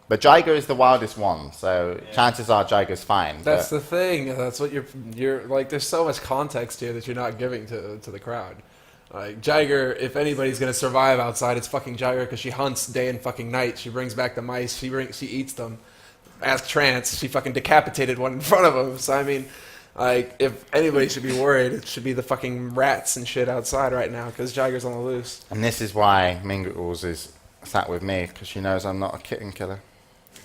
But Jiger is the wildest one, so chances are Jiger's fine. That's the thing. That's what you're like. There's so much context here that you're not giving to the crowd. Like Jiger, if anybody's gonna survive outside, it's fucking Jiger because she hunts day and fucking night. She brings back the mice. She eats them. Ask Trance. She fucking decapitated one in front of him. So I mean, like, if anybody should be worried, it should be the fucking rats and shit outside right now because Jiger's on the loose. And this is why Mingles is sat with me, because she knows I'm not a kitten killer.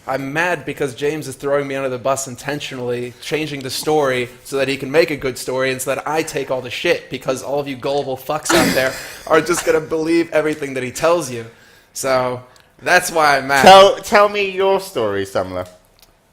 I'm mad because James is throwing me under the bus intentionally, changing the story so that he can make a good story and so that I take all the shit because all of you gullible fucks out there are just going to believe everything that he tells you. So that's why I'm mad. Tell me your story, Semmler.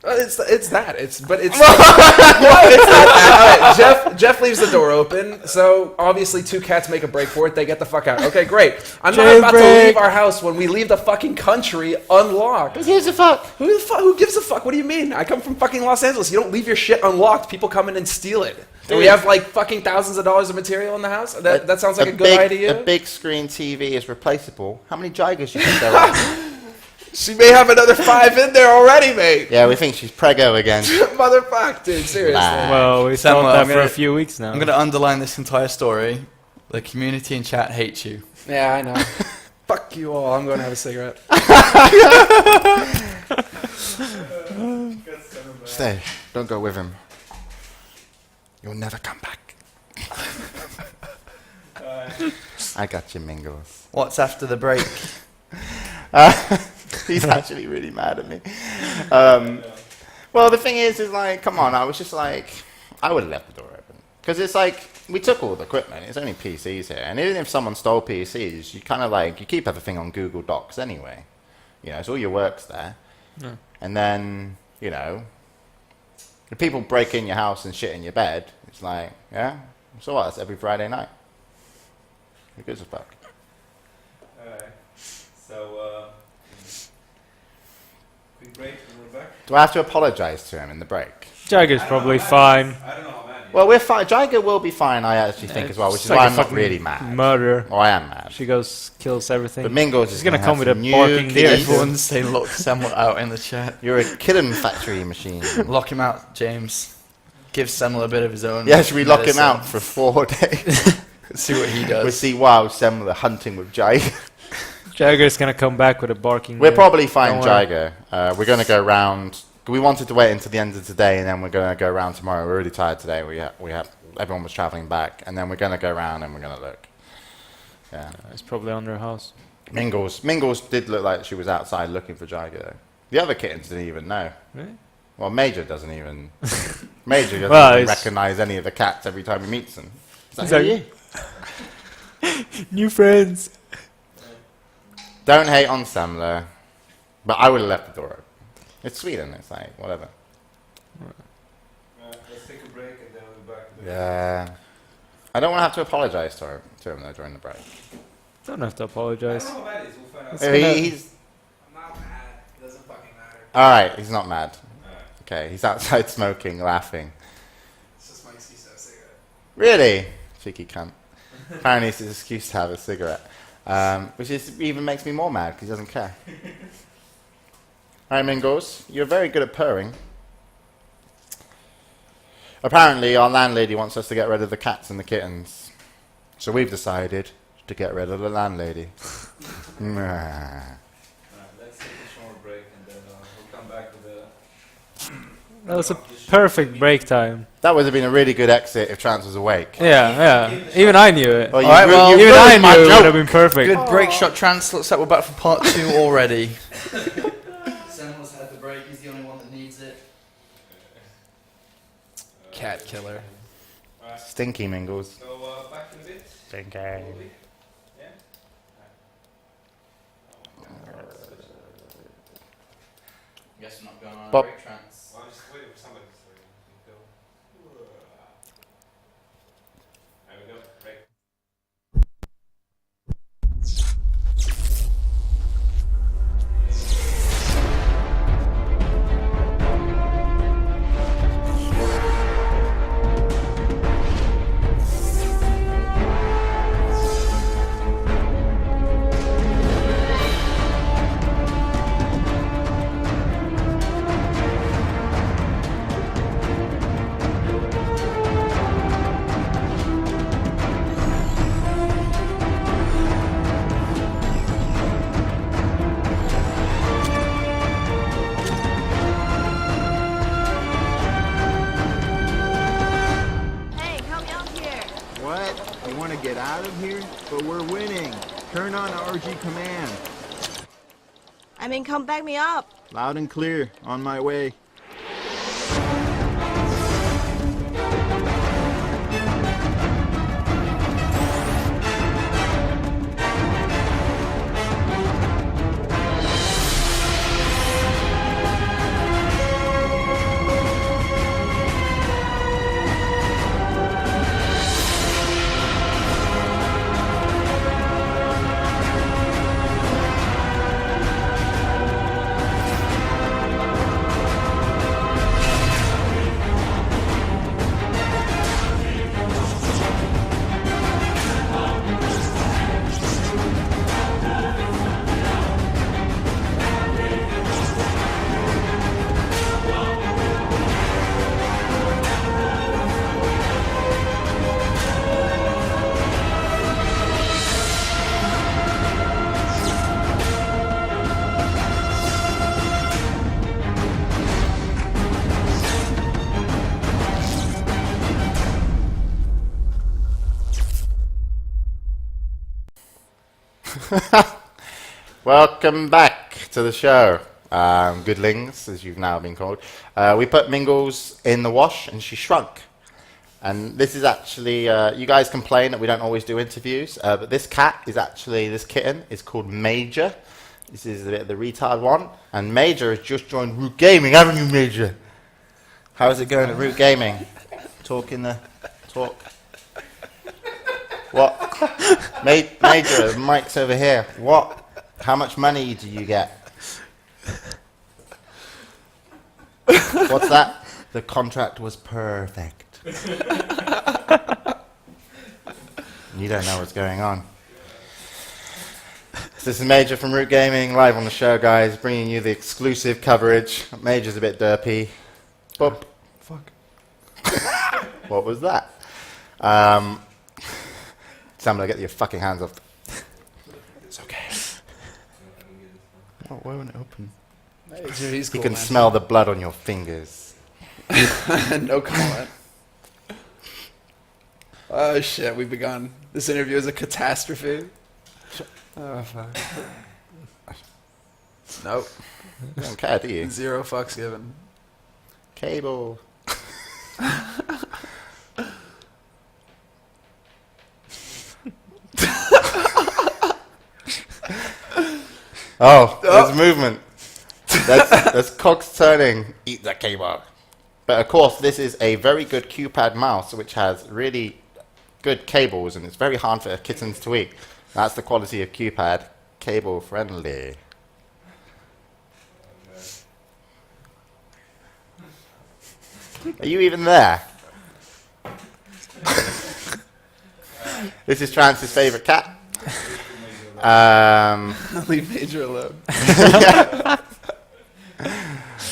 It's that. It's not that. All right, Jeff leaves the door open, so obviously 2 cats make a break for it. They get the fuck out. Okay, great. I'm not about to leave our house when we leave the fucking country unlocked. Who gives a fuck? Who gives a fuck? What do you mean? I come from fucking Los Angeles. You don't leave your shit unlocked. People come in and steal it. And we have like fucking thousands of dollars of material in the house. That sounds like a good idea. A big screen TV is replaceable. How many Jigers you think there are? She may have another 5 in there already, mate. Yeah, we think she's preggo again. Motherfucker, dude, seriously. Nah. Well, we Semmler, thought that I'm for gonna- a few weeks now. I'm going to underline this entire story. The community in chat hates you. Yeah, I know. Fuck you all. I'm going to have a cigarette. Stay. Don't go with him. You'll never come back. I got you, Mingles. What's after the break? He's actually really mad at me. Well, the thing is like, come on, I was just like, I would have left the door open. Because it's like, we took all the equipment, it's only PCs here. And even if someone stole PCs, you kind of like, you keep everything on Google Docs anyway. You know, so all your work's there. Yeah. And then, you know, if people break in your house and shit in your bed, it's like, yeah, so what, that's every Friday night. Who gives a fuck? Alright. So, quick break and we're back. Do I have to apologise to him in the break? Jagger's probably fine. I don't know how mad. Well, we're fine. Jaiga will be fine, I actually think, as well, which It's is like why a I'm not fucking really mad. Murder. Or I am mad. She goes, kills everything. But Mingles is She's gonna have come with a some new barking deer. kitties. Everyone's saying lock Semmler out in the chat. You're a killing factory machine. Lock him out, James. Give Semmler a bit of his own. Yeah, should we lock him medicine. out for 4 days? See what he does. We'll see wild Semmler hunting with Jaiga. Jagger's gonna come back with a barking We'll deer. probably find Don't worry. Jaiga. We're going to go round. We wanted to wait until the end of today, and then we're going to go round tomorrow. We're really tired today. Everyone was travelling back, and then we're going to go round and we're going to look. Yeah. It's probably under her house. Mingles did look like she was outside looking for Jaiga, though. The other kittens didn't even know. Really? Well, Major doesn't even. Major doesn't Well, even it's- recognise any of the cats every time he meets them. Is that It's who like- you? New friends. Don't hate on Semmler, but I would have left the door open. It's Sweden. It's like whatever. Let's take a break and then we'll be back. Yeah. I don't want to have to apologise to him though during the break. Don't have to I apologize. don't know how bad it is. We'll find out. It's gonna- He's I'm not mad. It doesn't fucking matter. all right. He's not mad. Alright. Okay. He's outside smoking, laughing. It's just my excuse to have a cigarette. Really? Cheeky cunt. Apparently it's his excuse to have a cigarette. Which even makes me more mad because he doesn't care. Alright, Mingles, you're very good at purring. Apparently our landlady wants us to get rid of the cats and the kittens. So we've decided to get rid of the landlady. Nah. Alright, let's take a short break and then we'll come back with the. That was a perfect break time. That would have been a really good exit if Trance was awake. Yeah. Even I knew it. Oh, you Alright, well, you Even I ruined my knew it would joke. have been perfect. Good break shot trance. Looks like we're back for part 2 already. Semmler's had the break. He's the only one that needs it. Cat killer. Stinky Mingles. So back in a bit. Stinky. Probably. Yeah. Guess we're not going on a Bob. break trance. Well, I'm just waiting for somebody to go. There we go. Break. Hey, help me out here. What? You want to get out of here? But we're winning. Turn on RG command. I mean, come back me up. Loud and clear. On my way. Welcome back to the show, goodlings, as you've now been called. We put Mingles in the wash and she shrunk. And this is actually, you guys complain that we don't always do interviews, but this kitten is called Major. This is the retard one. And Major has just joined Root Gaming, haven't you, Major? How's it going at Root Gaming? Talk. What? Major, the mic's over here. What? How much money do you get? What's that? The contract was perfect. You don't know what's going on. So this is Major from Root Gaming, live on the show, guys, bringing you the exclusive coverage. Major's a bit derpy. Boop. Fuck. What was that? Semmler, get your fucking hands off. It's okay. Oh, why won't it open? He's You cool, can man. smell the blood on your fingers. No comment. Oh shit, we've begun. This interview is a catastrophe. Oh fuck. Nope. You don't care, do you? 0 fucks given. Cable. Oh, there's movement. That's cogs turning. Eat that cable. But of course, this is a very good Q-pad mouse, which has really good cables, and it's very hard for kittens to eat. That's the quality of Q-pad. Cable friendly. Are you even there? This is Trance's favorite cat. Leave Major alone.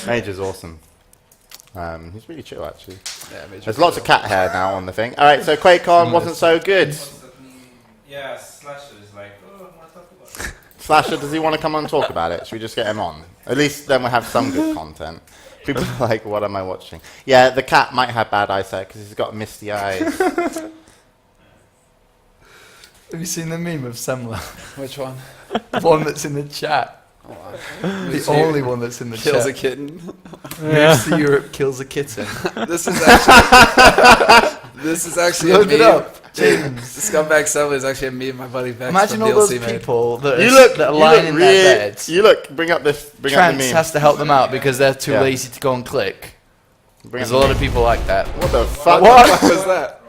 Major's awesome. He's really chill, actually. Yeah, Major. There's lots of cat hair now on the thing. All right, so QuakeCon wasn't so good. Yeah, Slasher is like, oh, I want to talk about it. Slasher, does he want to come on and talk about it? Should we just get him on? At least then we'll have some good content. People are like, what am I watching? Yeah, the cat might have bad eyesight because he's got misty eyes. Have you seen the meme of Semmler? Which one? The one that's in the chat. Oh, wow. The only one that's in the Kills a chat. kitten. Moves to Europe, kills a kitten. This is actually. This is actually. Look a it meme. up, James. The Scumbag Semmler is actually a meme my buddy Vex Imagine from all those DLC made. people that You are, look, that are you lying look in their really, beds. you look, bring up the Trance meme. has to help them out because they're too Yeah. lazy to go and click. Bring There's up a the lot of people like that. meme. What the fuck? What was that?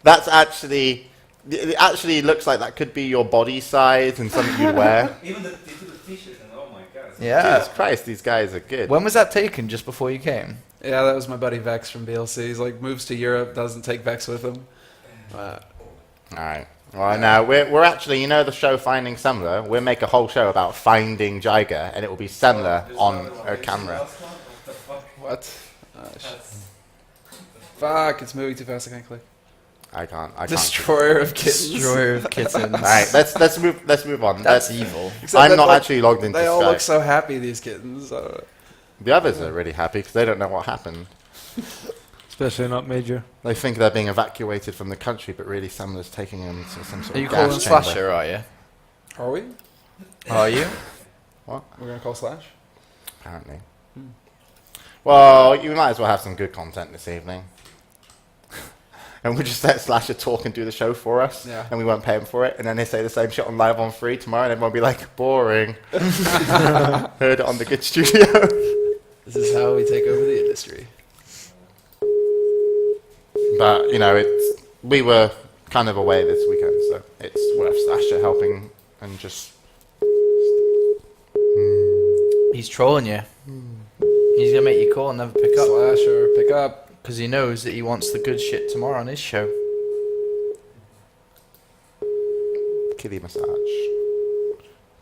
That's actually, it actually looks like that could be your body size and something you'd wear. Even the t-shirt and oh my god. Yeah. Jesus Christ, these guys are good. When was that taken? Just before you came? Yeah, that was my buddy Vex from DLC. He's like moves to Europe, doesn't take Vex with him. Alright. Well, now we're actually, you know, the show Finding Semmler. We'll make a whole show about finding Jiger, and it will be Semmler on her camera. What? Fuck! It's moving too fast. I can't click. I can't. Destroyer of kittens. Destroyer of kittens. Alright, let's move on. That's evil. Except I'm that, not like, actually logged into They all Skype. look so happy. These kittens. The others are really happy because they don't know what happened. Especially not Major. They think they're being evacuated from the country, but really Semmler's taking them to some sort Are you of calling gas chamber. Slasher, are you? Are we? Are you? What? We're gonna call Slash. Apparently. Well, you might as well have some good content this evening. And we'll just let Slasher talk and do the show for us, Yeah. and we won't pay him for it. And then they say the same shit on Live on Free tomorrow, and everyone will be like, boring. Heard it on the Good Studio. This is how we take over the industry. But, you know, we were kind of away this weekend, so we'll have Slasher helping and just... He's trolling you. He's gonna make you call and never pick up. Slasher, pick up. Because he knows that he wants the good shit tomorrow on his show. Kiddie massage.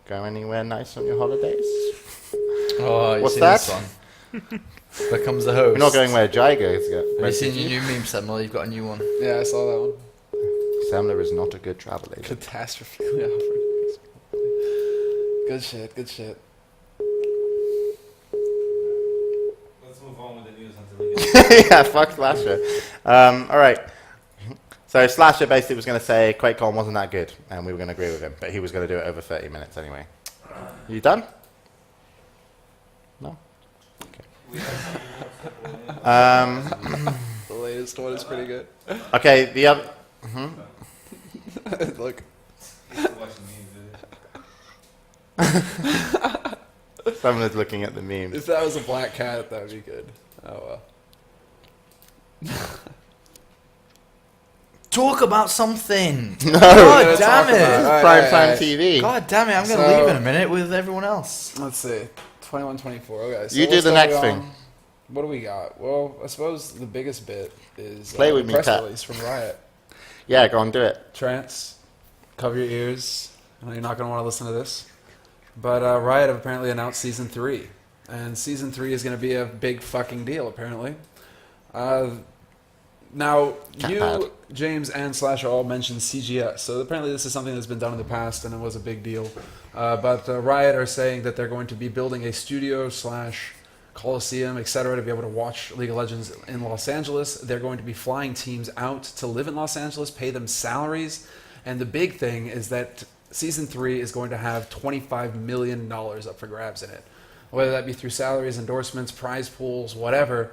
Go anywhere nice on your holidays? Oh, What's that? This one? There comes the host. We're not going where Jiger is going. Have you seen your new meme, Semmler? You've got a new one. Yeah, I saw that one. Semmler is not a good travel agent. Catastrophically offered. Good shit. Good shit. Let's move on with the news until we get Yeah, fuck Slasher. Alright. So Slasher basically was going to say QuakeCon wasn't that good, and we were going to agree with him, but he was going to do it over 30 minutes anyway. You done? No. We have something more football, yeah. The latest one is pretty good. Okay. The other. Look, He's watching memes. Someone is looking at the memes. if that was a black cat, that would be good. Oh well. Talk about something. No. God damn talk it. about- Alright, Prime alright, time alright. TV. God damn it. I'm going to So- leave in a minute with everyone else. Let's see. 21, 24. Okay. So You do we'll the start next on- thing. What do we got? Well, I suppose the biggest bit is Play with the me, press Cat. release from Riot. Yeah, go on, do it. Trance, cover your ears. I know you're not going to want to listen to this. But Riot have apparently announced Season 3. And Season 3 is going to be a big fucking deal, apparently. Now, Cat you, pad. James, and Slash all mentioned CGS. So apparently this is something that's been done in the past, and it was a big deal. But Riot are saying that they're going to be building a studio slash Coliseum, etc., to be able to watch League of Legends in Los Angeles. They're going to be flying teams out to live in Los Angeles, pay them salaries. And the big thing is that Season 3 is going to have $25 million up for grabs in it. Whether that be through salaries, endorsements, prize pools, whatever,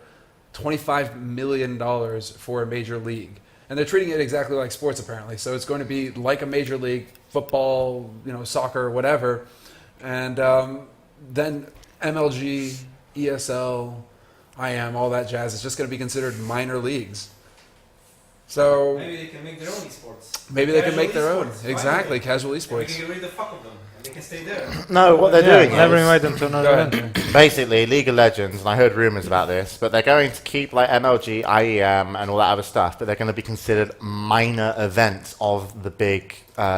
$25 million for a major league. And they're treating it exactly like sports, apparently. So it's going to be like a major league, football, soccer, whatever. And then MLG, ESL, IM, all that jazz is just going to be considered minor leagues. So Maybe they can make their own esports. maybe they can Casual make their own. esports, why Exactly, not? casual And we esports. can get rid of the fuck of them. And they can stay there. No, what they're doing Never is invite them to Go another ahead. event. basically League of Legends, and I heard rumors about this, but they're going to keep like MLG, IEM, and all that other stuff, but they're going to be considered minor events of the big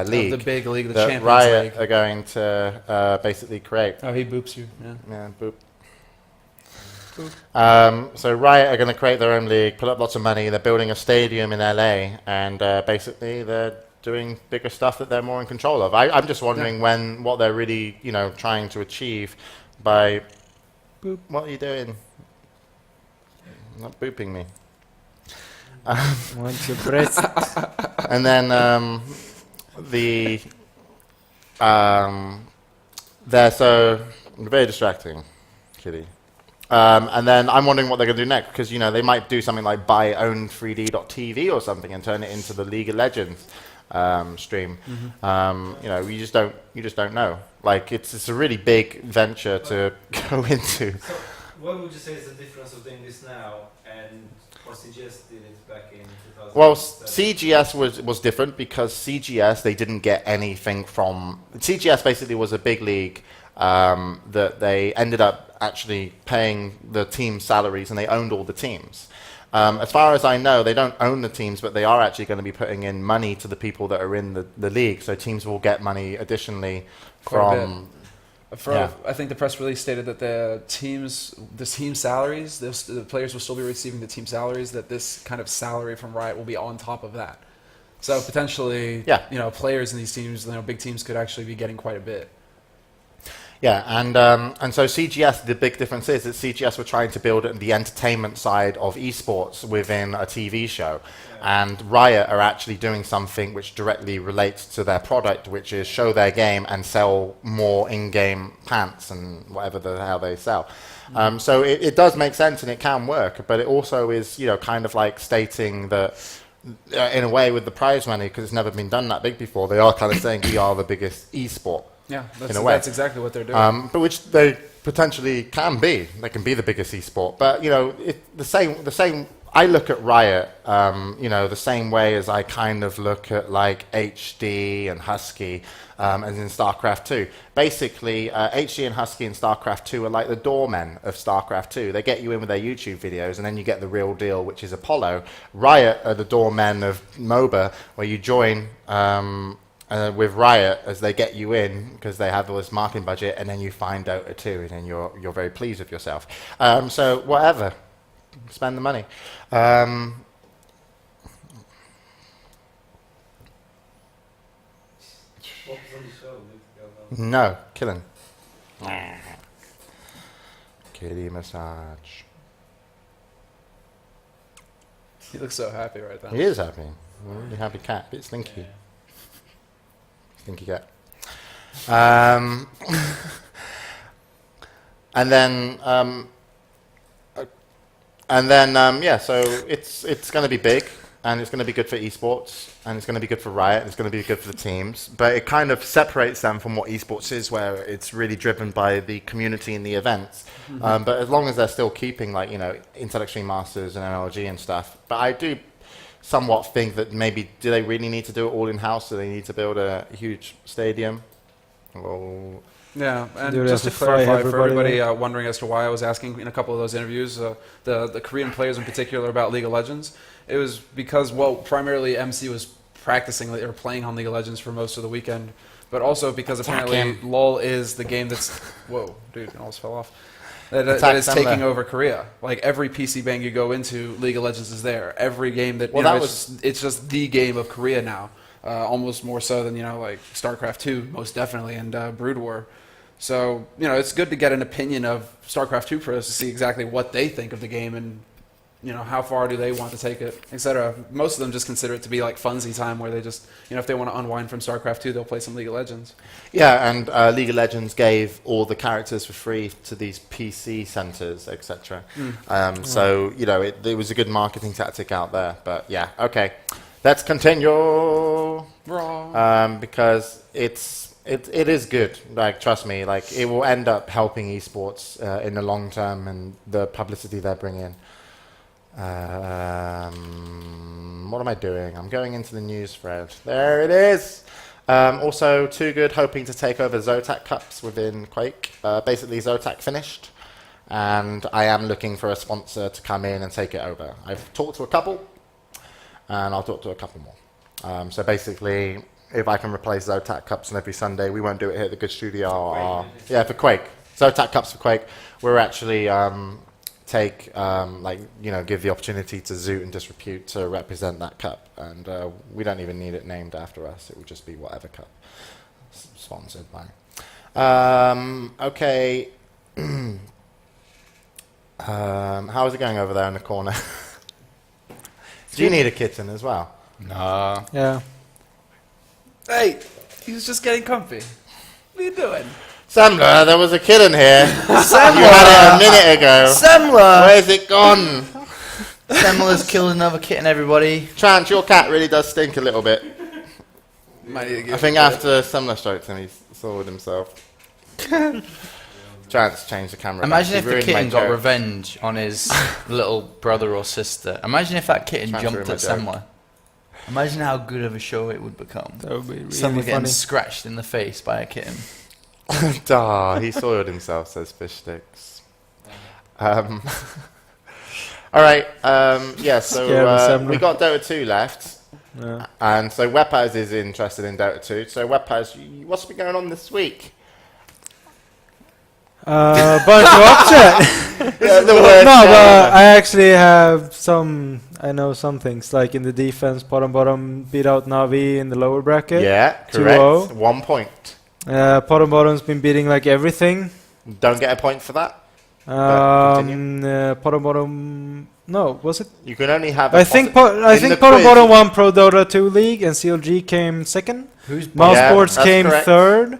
league. The big league, the that Champions Riot League. are going to basically create. Oh, he boops you. Yeah. Yeah, boop. So Riot are going to create their own league, put up lots of money. They're building a stadium in LA, and basically they're doing bigger stuff that they're more in control of. I'm just wondering what they're really, trying to achieve by. Boop. What are you doing? Not booping me. Want to press? And then they're so very distracting, kitty. And then I'm wondering what they're going to do next, because they might do something like buy own3d.tv or something and turn it into the League of Legends stream. Mm-hmm. You just don't know. Like it's a really big venture to go into. So, what would you say is the difference of doing this now and what CGS did it back in 2007? Well, CGS was different because CGS, they didn't get anything from... CGS basically was a big league that they ended up actually paying the team salaries, and they owned all the teams. As far as I know, they don't own the teams, but they are actually going to be putting in money to the people that are in the league, so teams will get money additionally Quite a from... bit. I think the press release stated that the team salaries, the players will still be receiving the team salaries, that this kind of salary from Riot will be on top of that. So potentially, players in these teams, big teams could actually be getting quite a bit. Yeah, and so CGS, the big difference is that CGS were trying to build the entertainment side of esports within a TV show. And Riot are actually doing something which directly relates to their product, which is show their game and sell more in-game pants and whatever the hell they sell. So it does make sense and it can work, but it also is, kind of like stating that in a way with the prize money, because it's never been done that big before, they are kind of saying we are the biggest esport. Yeah, in a way. that's exactly what they're doing. But which they potentially can be. They can be the biggest esport. But the same. I look at Riot, the same way as I kind of look at like HD and Husky, as in StarCraft 2. Basically, HD and Husky in StarCraft 2 are like the doormen of StarCraft 2. They get you in with their YouTube videos, and then you get the real deal, which is Apollo. Riot are the doormen of MOBA, where you join. With Riot, as they get you in because they have all this marketing budget, and then you find Dota 2, and then you're very pleased with yourself. So whatever, spend the money. What was on the show? No, killing. Kitty massage. He looks so happy right now. He is happy. Really happy cat. Bit slinky. Stinky cat. And then, yeah, so it's going to be big, and it's going to be good for esports, and it's going to be good for Riot, and it's going to be good for the teams. But it kind of separates them from what esports is, where it's really driven by the community and the events. But as long as they're still keeping, like, you know, Intel Extreme Masters and NLG and stuff. But I do somewhat think that maybe, do they really need to do it all in-house? Do they need to build a huge stadium? Well, Yeah, and Do they just to have to fly clarify for everybody everybody wondering as to why I was asking in a couple of those interviews, the Korean players in particular about League of Legends, it was because, well, primarily MC was practicing or playing on League of Legends for most of the weekend, but also because apparently LoL is the game that's, whoa, dude, it almost fell off. That is Semmler. taking over Korea. Like every PC bang you go into, League of Legends is there. Every game that, Well, you know, that it's just the game of Korea now. Almost more so than, you know, like StarCraft 2, most definitely, and Brood War. So, you know, it's good to get an opinion of StarCraft 2 pros to see exactly what they think of the game and, you know, how far do they want to take it, etc. Most of them just consider it to be like funsy time where they just, you know, if they want to unwind from StarCraft 2, they'll play some League of Legends. yeah, and League of Legends gave all the characters for free to these PC centers, etc. So, you know, it was a good marketing tactic out there. But yeah, okay, let's continue. Because it is good. Like, trust me, like, it will end up helping esports in the long term, and the publicity they're bringing. What am I doing? I'm going into the news thread. There it is. Also, Too Good hoping to take over Zotac Cups within Quake. Basically, Zotac finished, and I am looking for a sponsor to come in and take it over. I've talked to a couple, and I'll talk to a couple more. So basically, if I can replace Zotac Cups on every Sunday, we won't do it here at the Good Studio. Yeah, for Quake. Zotac Cups for Quake. We're actually give the opportunity to Zoot and Disrepute to represent that cup. And we don't even need it named after us. It will just be whatever cup. Sponsored by. Okay. How is it going over there in the corner? Do you need a kitten as well? Nah. Yeah. Hey, he was just getting comfy. What are you doing? Semmler, there was a kid in here. You had it a minute ago. Semmler! Where's it gone? Semmler's killed another kitten, everybody. Trance, your cat really does stink a little bit. Might need to give I think it a after Semmler stroked him, he soiled himself. Trance changed the camera. Imagine back. if He the ruined my kitten got joke. revenge on his little brother or sister. Imagine if that kitten Trying to jumped ruin at my joke. Semmler. Imagine how good of a show it would become. That would be really Semmler getting funny. scratched in the face by a kitten. Duh, he soiled himself, says Fish Sticks. All right, yeah, so Scared of Semmler. we got Dota 2 left. Yeah. And so Weppas is interested in Dota 2. So Weppas, what's been going on this week? Bunch of upset. This is the worst No, game but ever. I actually have I know some things, like in the defense, bottom beat out Navi in the lower bracket. Yeah, correct. 2-0. 1 point. Bottom's been beating like everything. Don't get a point for that. continue. Bottom, no, was it? You can only have. I think in the Bottom quiz- won Pro Dota 2 League and CLG came second. Who's Mouse Yeah, Sports that's came correct. third.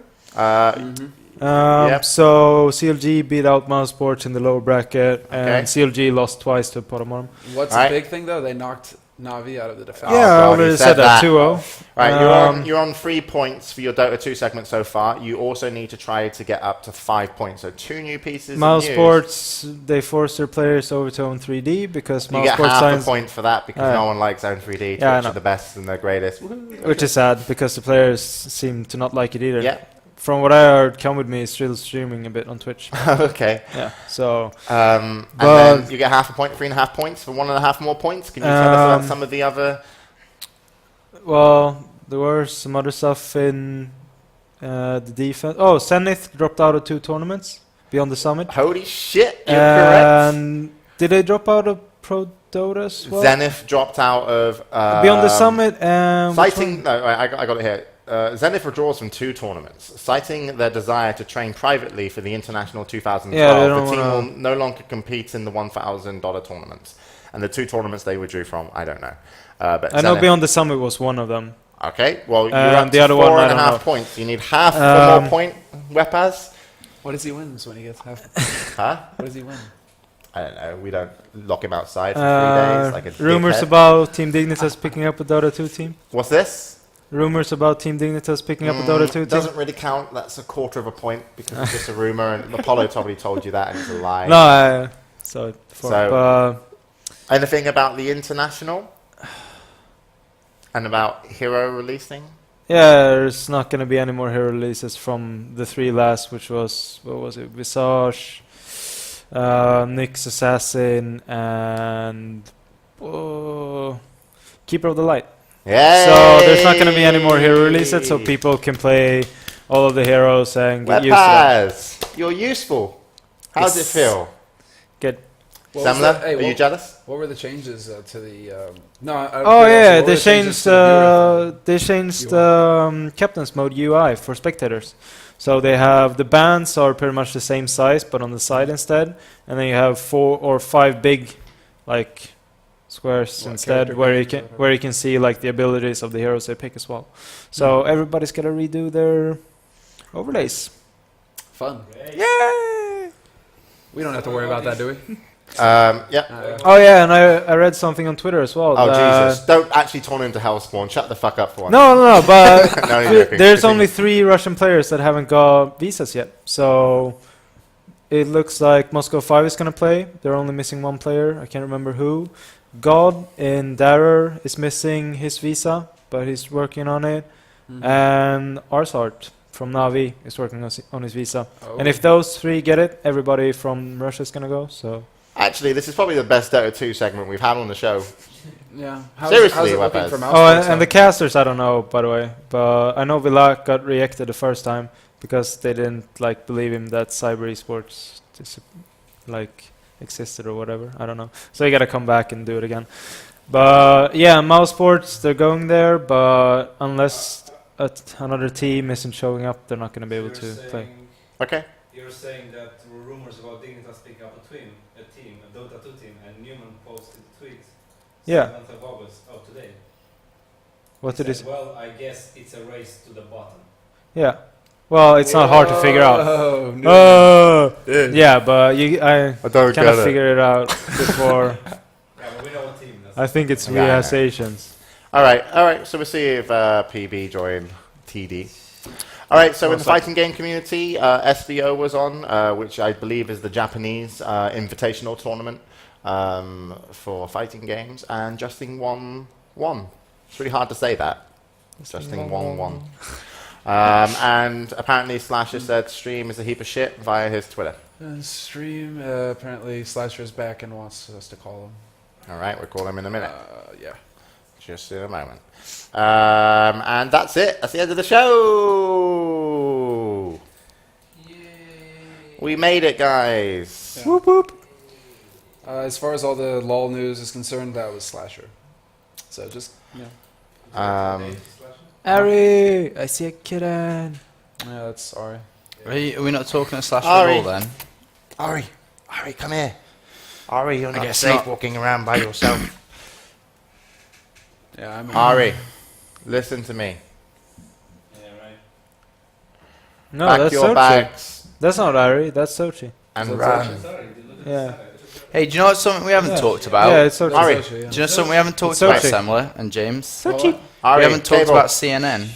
Yep. So CLG beat out Mouse Sports in the lower bracket, Okay. and CLG lost twice to Bottom. What's Alright. the big thing though? They knocked Navi out of the defense. Oh, Yeah, I God, already you said said that. that. 2-0. Right, you're on 3 points for your Dota 2 segment so far. You also need to try to get up to 5 points. So 2 new pieces. Mouse of news. Sports, they forced their players over to Own 3D because You Mouse get Sports half a signs, point for that because no one likes Zone 3D. Twitch Yeah, I are know. the best and the greatest. which is sad because the players seem to not like it either. Yeah. From what I heard, Come With Me is still streaming a bit on Twitch. Okay. Yeah, so And But- then you get half a point, 3.5 points for 1.5 more points. Can you tell us about some of the other? well, there were some other stuff in the defense. Oh, Zenith dropped out of 2 tournaments beyond the summit. Holy shit, you're correct. And did they drop out of Pro Dota as well? Zenith dropped out of beyond the summit. Which citing. one? No, I got it here. Zenith withdraws from 2 tournaments, citing their desire to train privately for the International 2012. Yeah, they the don't team wanna- will no longer compete in the $1,000 tournaments. And the 2 tournaments they withdrew from, I don't know. But I know Zenith- Beyond the Summit was one of them. Okay, well, you're up The to other one, I don't 4.5 know. points. You need half for more point, Weppas. What does he win when he gets half? Huh? What does he win? I don't know. We don't lock him outside for 3 days like a Rumors dickhead. about Team Dignitas picking up a Dota 2 team. What's this? Rumors about Team Dignitas picking up a Dota 2 team. Doesn't really count. That's a quarter of a point because it's just a rumor, and Apollo probably told you that, and it's a lie. No, I saw it before. So- Anything about the international? And about Hero releasing? yeah, there's not going to be any more hero releases from the 3 last, which was, what was it? Visage, Nyx Assassin, and Keeper of the Light. Yeah. So there's not going to be any more hero releases, so people can play all of the heroes and get used to them. Weppas, you're useful. How does it Yes. feel? Get What was Semmler, the- hey, are you what- jealous? What were the changes to the? No. Oh yeah, what were they the changes changed to the they changed UI? captain's mode UI for spectators. So they have the bands are pretty much the same size, but on the side instead, and then you have 4 or 5 big, like squares What, instead, character where you pages or can whatever? see like the abilities of the heroes they pick as well. So everybody's gotta redo their overlays. Fun. Yay! We don't have to worry about that, do we? Yeah. Oh yeah, and I read something on Twitter as well. Oh that- Jesus! Don't actually turn into Hellspawn. Shut the fuck up for once. No, but No, you're joking. there's Continue. only 3 Russian players that haven't got visas yet. So it looks like Moscow 5 is going to play. They're only missing 1 player. I can't remember who. God in Darer is missing his visa, but he's working on it. And Arsart from Navi is working on his visa. Oh. And if those 3 get it, everybody from Russia is going to go. So Actually, this is probably the best Dota 2 segment we've had on the show. Yeah. Seriously, how's it looking Weppas. for mouse oh, players, and the though? casters I don't know, by the way, but I know Vilak got rejected the first time because they didn't like believe him that cyber esports existed or whatever. I don't know. So you gotta come back and do it again. But yeah, mouse sports they're going there, but unless another team isn't showing up, they're not gonna be able to play. Okay. You're saying that there were rumors about Dignitas picking up a team, a Dota 2 team, and Newman posted a tweet. Yeah. 7th of August, today. What did He he? said, well, I guess it's a race to the bottom. Yeah. Well, it's not hard to figure out. Oh, no. Yeah, but I don't kind of figured it out before. Yeah, but we know what team. That's I think it's Yeah, yeah. realizations. All right. So we'll see if PB joined TD. All right. So in the fighting game community, SVO was on, which I believe is the Japanese invitational tournament for fighting games, and Justin won. It's really hard to say that. Justin won. And apparently Slasher said stream is a heap of shit via his Twitter. Stream apparently Slasher's back and wants us to call him. All right, we'll call him in a minute. Yeah. Just in a moment. And that's it. That's the end of the show. We made it, guys. Yeah. Whoop whoop. As far as all the LOL news is concerned, that was Slasher. So just Ari, I see a kitten. yeah, that's sorry. Are we not talking to Slasher Ari. at all then? Ari, come here. Ari, you're not guess safe not. walking around by yourself. Yeah, I'm. Ari, listen to me. Yeah, right. No, Pack that's your Sochi. bags That's not Ari, that's Sochi. and So run. Sorry, you look at Yeah. the side. Hey, do you know what's something we haven't Yeah. talked about? Yeah, it's Sochi. Ari. Sochi, yeah. Do you know something we haven't talked It's about, Sochi. Semmler and James? Sochi. Ari, We haven't talked cable. about CNN.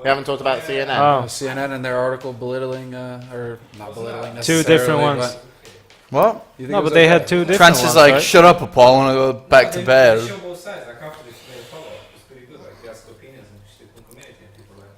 We haven't talked about CNN. Oh. CNN and their article belittling, or not belittling Two necessarily. different ones. but What? you think No, it was but they okay? had 2 different Trans ones, is like, right? shut up, Paul, I want to go back to They bed. show both sides. Like after this follow-up, it's pretty good. Like they ask opinions and shit from community and people like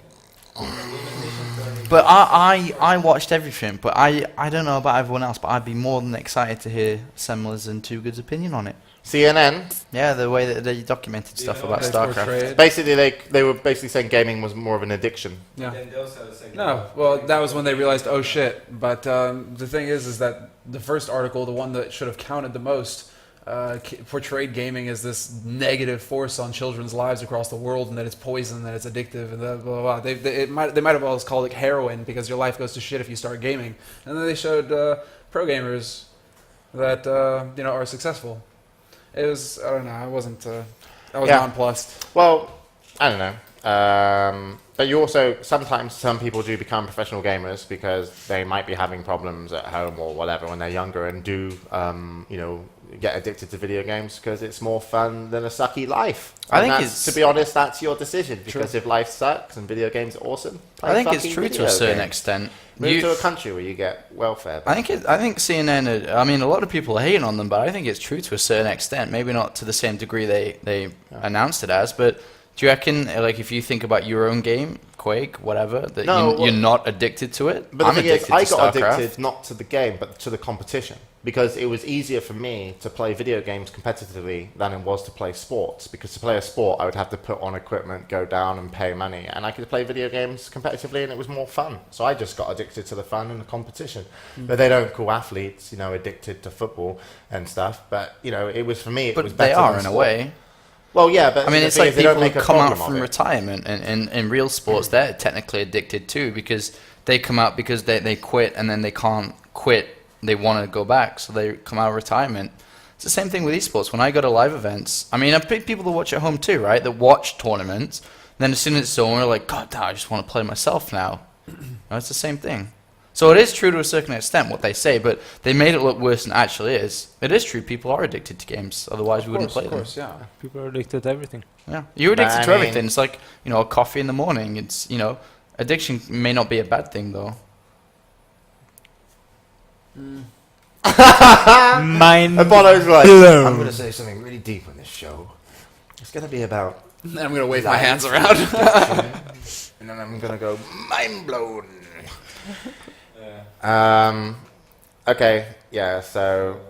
that. But I watched everything, but I don't know about everyone else, but I'd be more than excited to hear Semmler's and Too Good's opinion on it. CNN. Yeah, the way that they documented stuff about They StarCraft. portrayed- Basically, they were basically saying gaming was more of an addiction. Yeah. Then they also had a second. No, well, that was when they realized, oh shit. But the thing is that the first article, the one that should have counted the most, portrayed gaming as this negative force on children's lives across the world, and that it's poison, that it's addictive, and blah blah blah. They might have always called it heroin because your life goes to shit if you start gaming. And then they showed pro gamers that are successful. It was I don't know. I wasn't. I was Yeah. nonplussed. Well, I don't know. But you also, sometimes some people do become professional gamers because they might be having problems at home or whatever when they're younger and do, get addicted to video games because it's more fun than a sucky life. I And think that's, it's- to be honest, that's your decision because if life sucks and video games are awesome, play I think it's fucking true to video a certain games. extent. Move to a country where you get welfare. I think CNN. I mean, a lot of people are hating on them, but I think it's true to a certain extent. Maybe not to the same degree they announced it as, but do you reckon, like, if you think about your own game, Quake, whatever, that you're not addicted to it? But I'm the thing is, addicted I to got StarCraft. addicted not to the game, but to the competition. Because it was easier for me to play video games competitively than it was to play sports. Because to play a sport, I would have to put on equipment, go down and pay money. And I could play video games competitively and it was more fun. So I just got addicted to the fun and the competition. But they don't call athletes, addicted to football and stuff. But, it was for me, it was But better they are than in a sport. way. Well, yeah, but I mean, the it's thing like is, they don't people who make a come out problem of from it. retirement, and in real sports, they're technically addicted too because they come out because they quit and then they can't quit. They want to go back, so they come out of retirement. It's the same thing with esports. When I go to live events, I mean, I pick people that watch at home too, right? That watch tournaments. Then as soon as it's over, they're like, God, I just want to play myself now. It's the same thing. So it is true to a certain extent what they say, but they made it look worse than it actually is. It is true. People are addicted to games. Otherwise, we wouldn't play them. Of course, yeah. People are addicted to everything. Yeah, you're But addicted I to mean- everything. It's like, a coffee in the morning. It's, addiction may not be a bad thing though. Mind Apollo's like, blown. I'm going to say something really deep on this show. It's going to be about... And I'm going to wave my hands around. and then I'm going to go, mind blown. Yeah. Okay, yeah, so...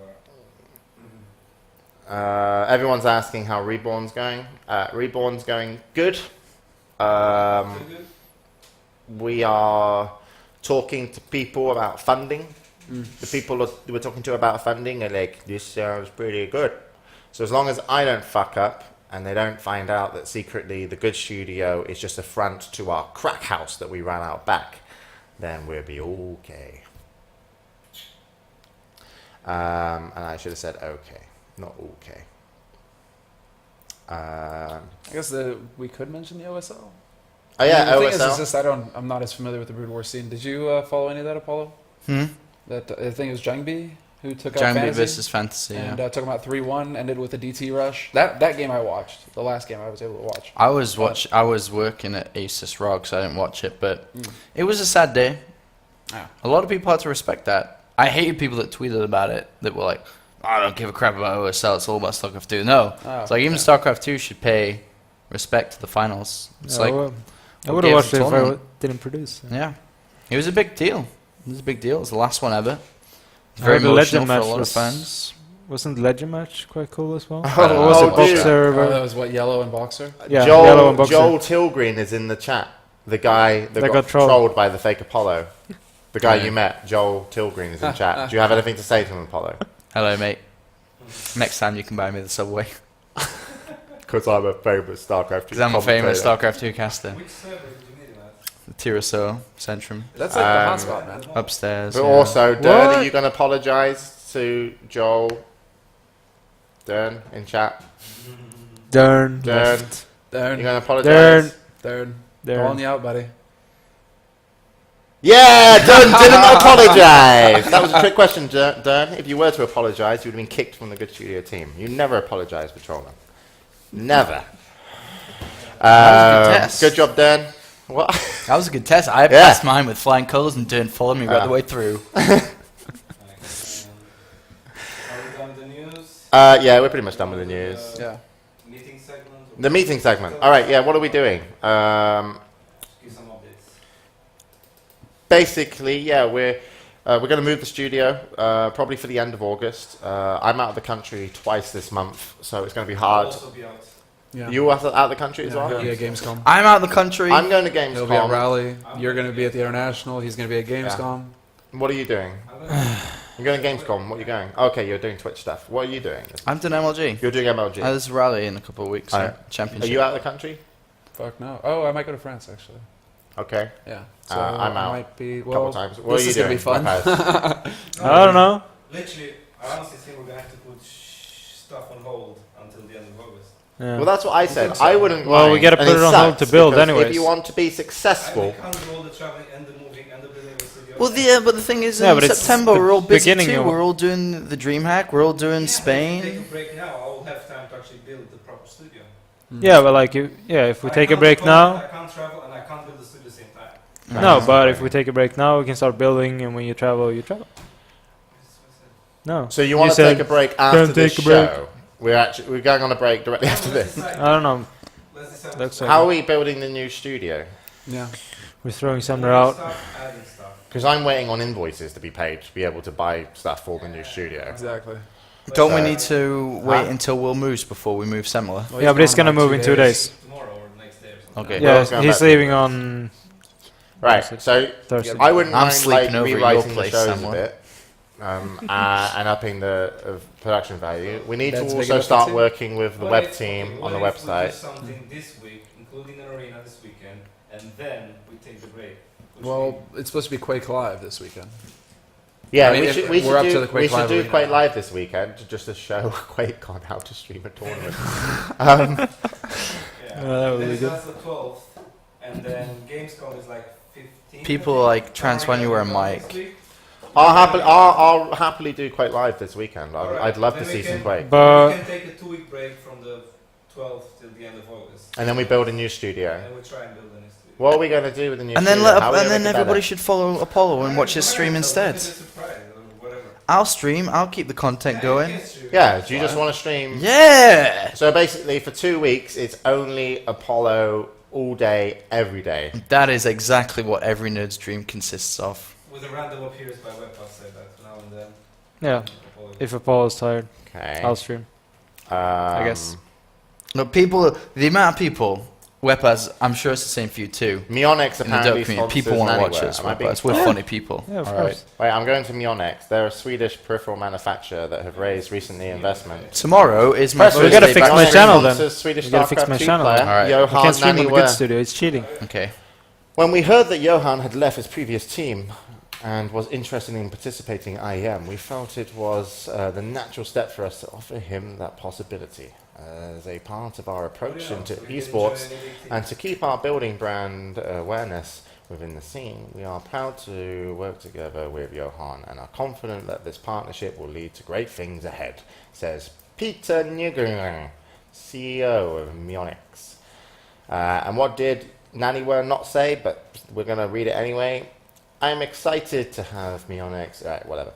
everyone's asking how Reborn's going. Reborn's going good. We are talking to people about funding. The people we're talking to about funding are like, this sounds pretty good. So as long as I don't fuck up and they don't find out that secretly the good studio is just a front to our crack house that we ran out back, then we'll be okay. And I should have said okay, not okay. I guess we could mention the OSL. Oh yeah, the thing is, OSL. it's just I'm not as familiar with the Brood War scene. Did you follow any of that, Apollo? That I think it was Jangbi who took out Jangbi Fantasy versus Fantasy, and yeah. took him out 3-1. Ended with a DT rush. That game I watched. The last game I was able to watch. I was working at Asus ROG, so I didn't watch it, but it was a sad day. Yeah. A lot of people had to respect that. I hated people that tweeted about it that were like, I don't give a crap about OSL, it's all about StarCraft 2. No. It's like even StarCraft 2 should pay respect to the finals. It's Yeah, like well, I what would have gives watched the it if I tournament? didn't produce. Yeah. It was a big deal. It was a big deal. It was the last one ever. It's very the emotional Legend for a match lot of was- fans. Wasn't the Legend match quite cool as well? I don't know. Or was Oh, it dude. Boxer? Oh, that was what, Yellow and Boxer? Yeah, Yellow and Boxer. Joel Tilgreen is in the chat. The guy that got got trolled. trolled by the fake Apollo. The guy Yeah. you met, Joel Tilgreen, is in chat. Do you have anything to say to him, Apollo? Hello, mate. Next time you can buy me the Subway. Because I'm a famous StarCraft 2 Because I'm a famous commentator. StarCraft 2 caster. Which server did you meet him at? The Tiraso Centrum. That's like the hotspot, man. Upstairs. But yeah. also, Dern, What? are you going to apologise to Joel? Dern, in chat? Dern. Dern. left. You Dern. going to apologise? Dern. Dern. Calling you out, buddy. Yeah, Dern didn't apologise. That was a trick question, Dern. If you were to apologise, you would have been kicked from the Good Studio team. You never apologise for trolling. Never. That was a good test. Good job, Dern. What? That was a good test. I Yeah. passed mine with flying colours and Dern followed me right the way through. Are we done with the news? Yeah, we're pretty much done with the news. Yeah. Meeting segment? The meeting segment. All right, yeah, what are we doing? Give some updates. Basically, yeah, we're going to move the studio probably for the end of August. I'm out of the country twice this month, so it's going to be I'll hard. also be out. Yeah. You out of the country as well? Yeah, Gamescom. I'm out of the country. I'm going to He'll be at Gamescom. Rally. You're going to be at the International. He's going to be at Gamescom. What are you doing? I'm gonna You're going to Gamescom. What are you going? Okay, you're doing Twitch stuff. What are you doing? I'm doing MLG. You're doing MLG. There's a rally in a couple of weeks. Alright. Are Championship. you out of the country? Fuck no. Oh, I might go to France, actually. Okay, Yeah. So I'm out. I might be, a couple well, times. What this are you is going doing? to be fun. Weppas? I don't know. literally, I honestly think we're gonna have to put stuff on hold until the end of August. Yeah. Well, that's what I said. I wouldn't. Well, we mind, gotta and put it on hold sucks to build because If anyways. you want to be And successful, we can't do all the traveling and the moving and the building the studio. Well, yeah, but the thing is, Yeah, in but it's September the we're all busy beginning too. of- We're all doing the DreamHack. We're all doing If we take Spain. a break now, I will have time to actually build the proper studio. Yeah, but like, if we I take a can't break record, now. I can't travel and I can't build the studio at the same time. No, but if we take a break now, we can start building, and when you travel, you travel. No. so you want to said, take a break after "Don't this take a break." show? We're going on a break directly after this. I don't know. Let's decide Looks what like How are we building the new studio? Yeah. we're throwing to do. Semmler out. Start adding stuff. Because I'm waiting on invoices to be paid to be able to buy stuff for the new studio. Exactly. Don't we So- need to wait Huh? until Will moves before we move Semmler? Well, Yeah, he's but it's gone gonna about move in 2 days. Tomorrow or the next day or something. Okay. Well, it's Yeah, going he's back to leaving the- on Right, so Thursday. I wouldn't I'm mind sleeping over at your rewriting the place shows somewhere. a bit and upping the production value. We need That's to big also enough start too. working with the What web if- team okay, on the what if we do website. something this week, including an arena this weekend, and then we take the break. which Well, it's supposed to be Quake Live this weekend. Yeah, I mean, we if should, we're up to the we Quake should Live do arena. Quake Live this weekend just to show Quake on how to stream a tournament. yeah. that would Then be good. That's the 12th, and then Gamescom is like 15. People like trans when you wear a mic. I'll happily do Quake Live this weekend. I'd love to see some Quake. But we can take a 2-week break from the 12th till the end of August, And then we build a new studio. and we try and build a new studio. What are we going to do with the new And then studio? How are we and gonna then make it everybody better? should follow Apollo and watch his stream instead. It's a surprise or whatever. I'll stream. I'll keep the content going. Yeah, do you just want to stream? Yeah. So basically, for 2 weeks, it's only Apollo all day, every day. That is exactly what every nerd's dream consists of. With a random appears by Weppas say that now and then. yeah, if Apollo's tired, Okay. I'll stream. I guess. Look, the amount of people, Weppas, I'm sure it's the same for you too. Mionix In the apparently dope community, people sponsors want to watch Nannywear. us. Am I being Weppas, we're told? funny people. Yeah, of All course. Wait, I'm going to Mionix. They're a Swedish peripheral manufacturer that have raised recently investment. Tomorrow is my Press first We gotta day fix back. my Mionix channel then. sponsors Swedish We gotta fix StarCraft my 2 channel. player, Alright. I Johan can't stream on the good Nannywear. studio. It's cheating. Okay. When we heard that Johan had left his previous team and was interested in participating in IEM, we felt it was the natural step for us to offer him that possibility as a part of our approach into esports and to keep our building brand awareness within the scene. We are proud to work together with Johan and are confident that this partnership will lead to great things ahead, says Peter Nygren, CEO of Mionix. And what did Nannywear not say, but we're going to read it anyway. I'm excited to have Mionix. Right, whatever.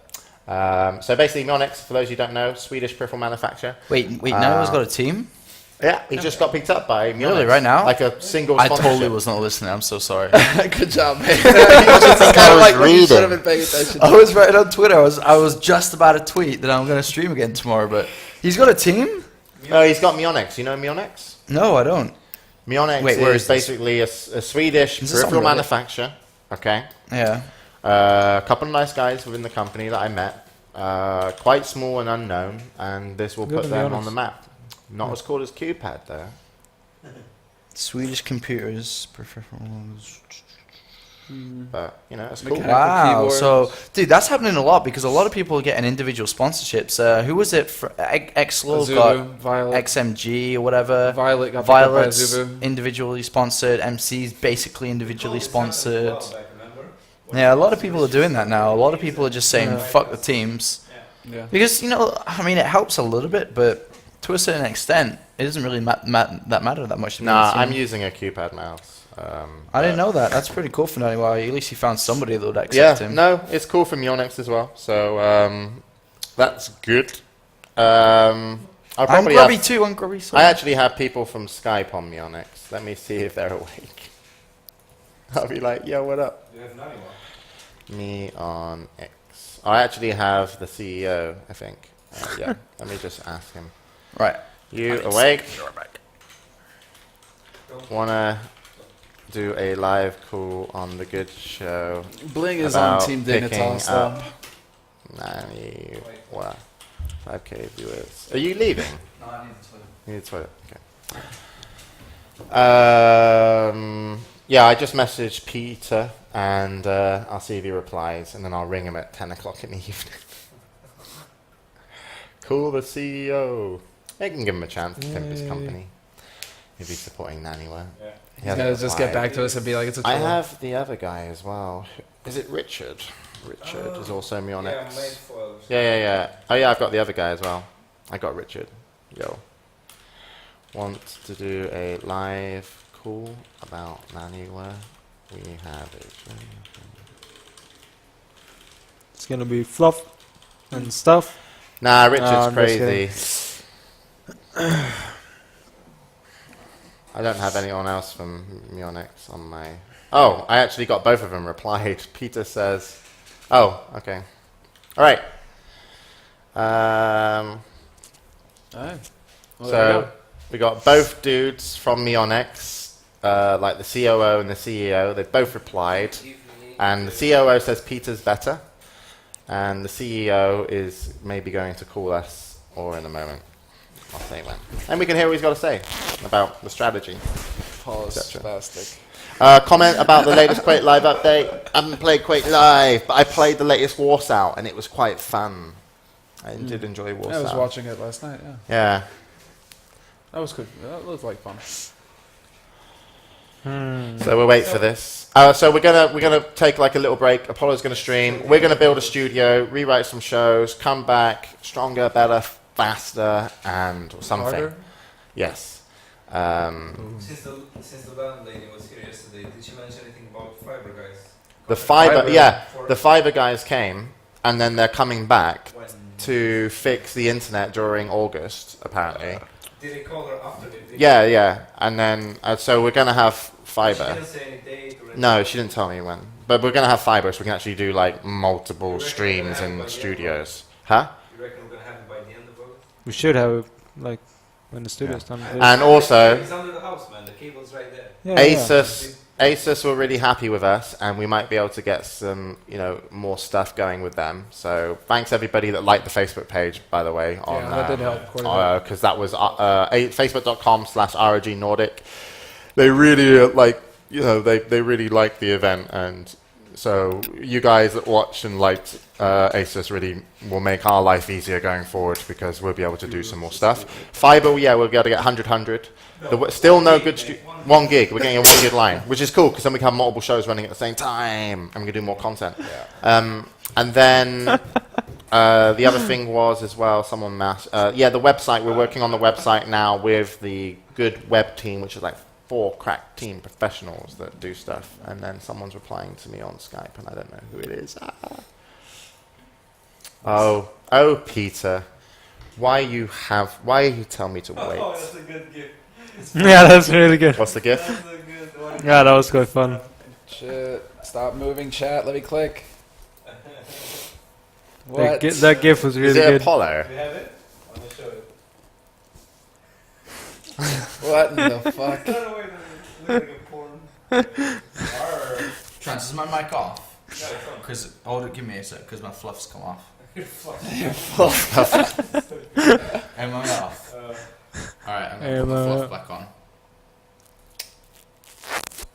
So basically, Mionix, for those who don't know, Swedish peripheral manufacturer. Wait, Noah's got a team? Yeah, he just got picked up by Mionix. Really, right now? Like a single I sponsorship. totally was not listening. I'm so sorry. Good job, man. I was You should have reading. been paying attention. I was writing on Twitter. I was just about to tweet that I'm going to stream again tomorrow, but he's got a team? No, he's got Mionix. You know Mionix? No, I don't. Mionix Wait, where is is this? basically a Swedish Is this on peripheral Reddit? manufacturer. Okay. Yeah. A couple of nice guys within the company that I met. Quite small and unknown, and this will Good put to be them on honest. the map. Not as cool as QPad, though. Swedish computers, peripherals. But, you know, it's cool. Mechanical Wow. keyboard. So, dude, that's happening a lot because a lot of people are getting individual sponsorships. Who was it? Xlo Azubu, got Violet. XMG or whatever. Violet got picked up by Violet's Azubu. individually sponsored. MC's basically individually Oh, this happened sponsored. a while back, remember? Yeah, a lot of people are doing that now. A lot of people are just saying, Yeah. fuck the teams. Yeah. Because, you know, I mean, it helps a little bit, but to a certain extent, it doesn't really matter that much to me. Nah, It I'm seems- using a QPad mouse. I didn't know that. That's pretty cool for now. Well, at least he found somebody that would accept Yeah, him. no, it's cool for Mionix as well. So that's good. I'll I'm probably grubby have, too. I'm grubby. I Sorry. actually have people from Skype on Mionix. Let me see if they're awake. I'll be like, yo, what up? You have Nannywear. Me on X. I actually have the CEO, I think. Yeah, let me just ask him. Right. You awake? Wanna do a live call on the good show? Bling is About on Team picking Dignitas, up though. 91. 5k viewers. Are you leaving? No, I need to. You need the toilet. Okay. Yeah, I just messaged Peter, and I'll see if he replies, and then I'll ring him at 10 o'clock in the evening. Cool, the CEO. They can give him a chance to pimp his company. If he's supporting Naniwa. Yeah. He He's hasn't gonna just get replied. back to us and be like, it's a I troll. have the other guy as well. Is it Richard? Richard is also Yeah, Mionix. made foil. Yeah. Oh yeah, I've got the other guy as well. I got Richard. Yo. Want to do a live call about Naniwa? We have it. It's gonna be fluff and stuff. Nah, Richard's I'm just crazy. I don't have anyone else from Mionix on my... Oh, I actually got both of them replied. Peter says... Oh, okay. All right. Alright. Well, there So we got both dudes from Mionix, like the COO and the CEO. They've both replied. And the COO says Peter's better. And the CEO is maybe going to call us or in a moment. I'll say when. And we can hear what he's got to say about the strategy. Paul is etc. spastic. Comment about the latest Quake Live update. I haven't played Quake Live, but I played the latest Warsow, and it was quite fun. I did enjoy Warsow. I was watching it last night. Yeah, Yeah. that was good. That looked like fun. So we'll wait for this. So we're gonna take like a little break. Apollo's gonna stream. We're gonna build a studio, rewrite some shows, come back stronger, better, faster, and something. Harder? Yes. Since the landlady was here yesterday, did she mention anything about fiber guys? The fiber, Fiber. the fiber guys came, and then they're coming back When to fix the internet during August, apparently. did they call her after the video? Yeah, and then so we're gonna have She fiber. didn't say any date or anything. No, she didn't tell me when, but we're gonna have fiber, so we can actually do like multiple You reckon streams we're gonna have it and by the end studios. Huh? You reckon we're gonna have it by the end of August? We should have it, like when the studio's done. And also, It's under the house, man. The cable's right there. Asus were really happy with us, and we might be able to get some, more stuff going with them. So thanks everybody that liked the Facebook page, by the way, on that did help quite a bit. because that was facebook.com/ROG Nordic. They really they really liked the event, and so you guys that watched and liked Asus really will make our life easier going forward because we'll be able to do some more stuff. Fiber, yeah, we'll be able to get 100. Still no good. 1 gig. We're getting a 1 gig line, which is cool because then we can have multiple shows running at the same time, and we can do more content. And then the other thing was as well, someone the website. We're working on the website now with the Good Web team, which is like 4 crack team professionals that do stuff. And then someone's replying to me on Skype, and I don't know who it is. Oh, Peter, why you tell me to wait? Oh, that's a good gift. Yeah, that's really good. What's the gift? That's a good one. Yeah, that was quite fun. Shit! Stop moving, chat. Let me click. That, What? that GIF was Is really it good. Apollo? We have it? I'm gonna show it. What in the fuck? I don't know why it doesn't look like a porn. Arr. Trans, is my mic off? No, it's on. Because, give me a sec, because my fluff's come off. You're fucked. Am I off? Alright, I'm going to put my fluff back on.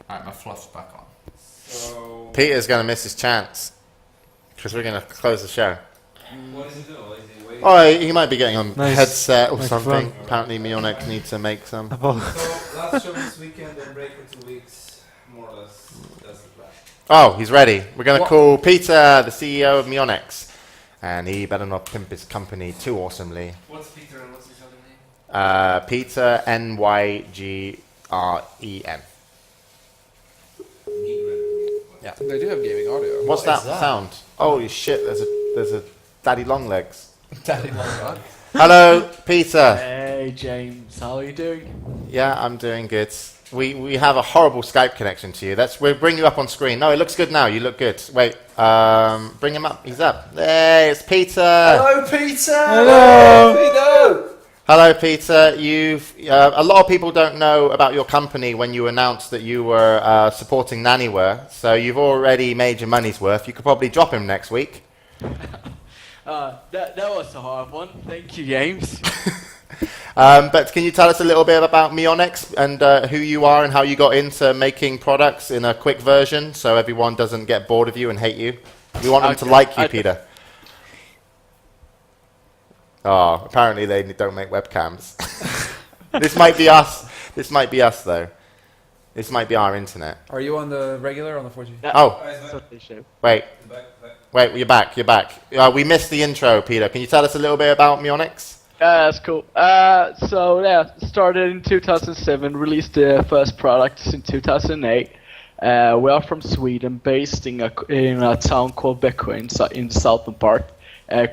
Alright, my fluff's back on. So, Peter's going to miss his chance because we're going to close the show. what is he doing? Is he waiting? Oh, he might be getting on Nice. headset or Microphone. something. Apparently, Mionix needs to make some. Apollo. So, last show this weekend, then break for 2 weeks. More or less. That's the plan. Oh, he's ready. We're going to What? call Peter, the CEO of Mionix. And he better not pimp his company too awesomely. What's Peter and what's his other name? Peter, Nygren. Yeah. They do have gaming audio. What's that sound? Holy shit, there's a daddy long legs. Daddy long Hello, Peter. Hey James, how are you doing? Yeah, I'm doing good. We have a horrible Skype connection to you. We'll bring you up on screen. No, it looks good now. You look good. Wait, bring him up. He's up. Hey, it's Peter. Hello, Peter! Hello. Hello, Peter. A lot of people don't know about your company when you announced that you were supporting Naniware. So you've already made your money's worth. You could probably drop him next week. That was a hard one. Thank you, James. But can you tell us a little bit about Mionix and who you are and how you got into making products in a quick version so everyone doesn't get bored of you and hate you? We want them to like you, Peter. Oh, apparently they don't make webcams. This might be us. This might be us, though. This might be our internet. Are you on the regular or on the 4G? Oh, Guys, wait. back. Wait, you're back. You're back. We missed the intro, Peter. Can you tell us a little bit about Mionix? Yeah, that's cool. Started in 2007, released the first products in 2008. We are from Sweden, based in a town called Växjö in the southern part,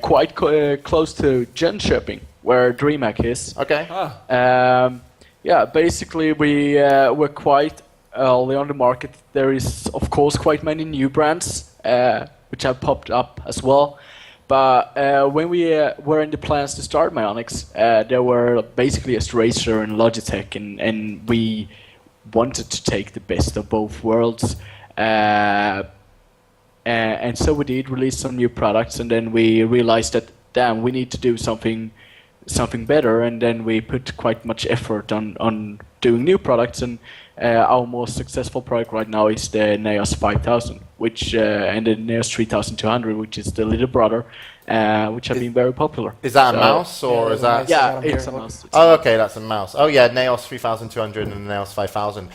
quite close to Jönköping, where DreamHack is. Okay. Basically we're quite early on the market. There is, of course, quite many new brands which have popped up as well. But when we were in the plans to start Mionix, there were basically just Razer and Logitech, and we wanted to take the best of both worlds. And so we did release some new products, and then we realized that, damn, we need to do something better, and then we put quite much effort on doing new products, and our most successful product right now is the Neos 5000, and the Neos 3200, which is the little brother, which have been very popular. Is that a mouse, or is that... Yeah, it's a mouse. Oh, okay, that's a mouse. Oh, yeah, Neos 3200 and Neos 5000.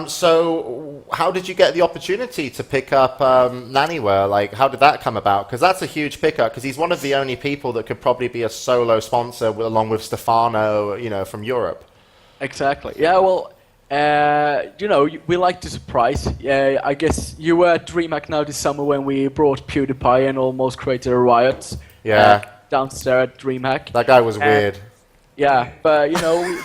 So how did you get the opportunity to pick up Naniware? Like, how did that come about? Because that's a huge pickup, because he's one of the only people that could probably be a solo sponsor along with Stefano, from Europe. Exactly. Yeah, well, we like to surprise. I guess you were at DreamHack now this summer when we brought PewDiePie and almost created a riot. Yeah. Downstairs at DreamHack. That guy was weird. Yeah, but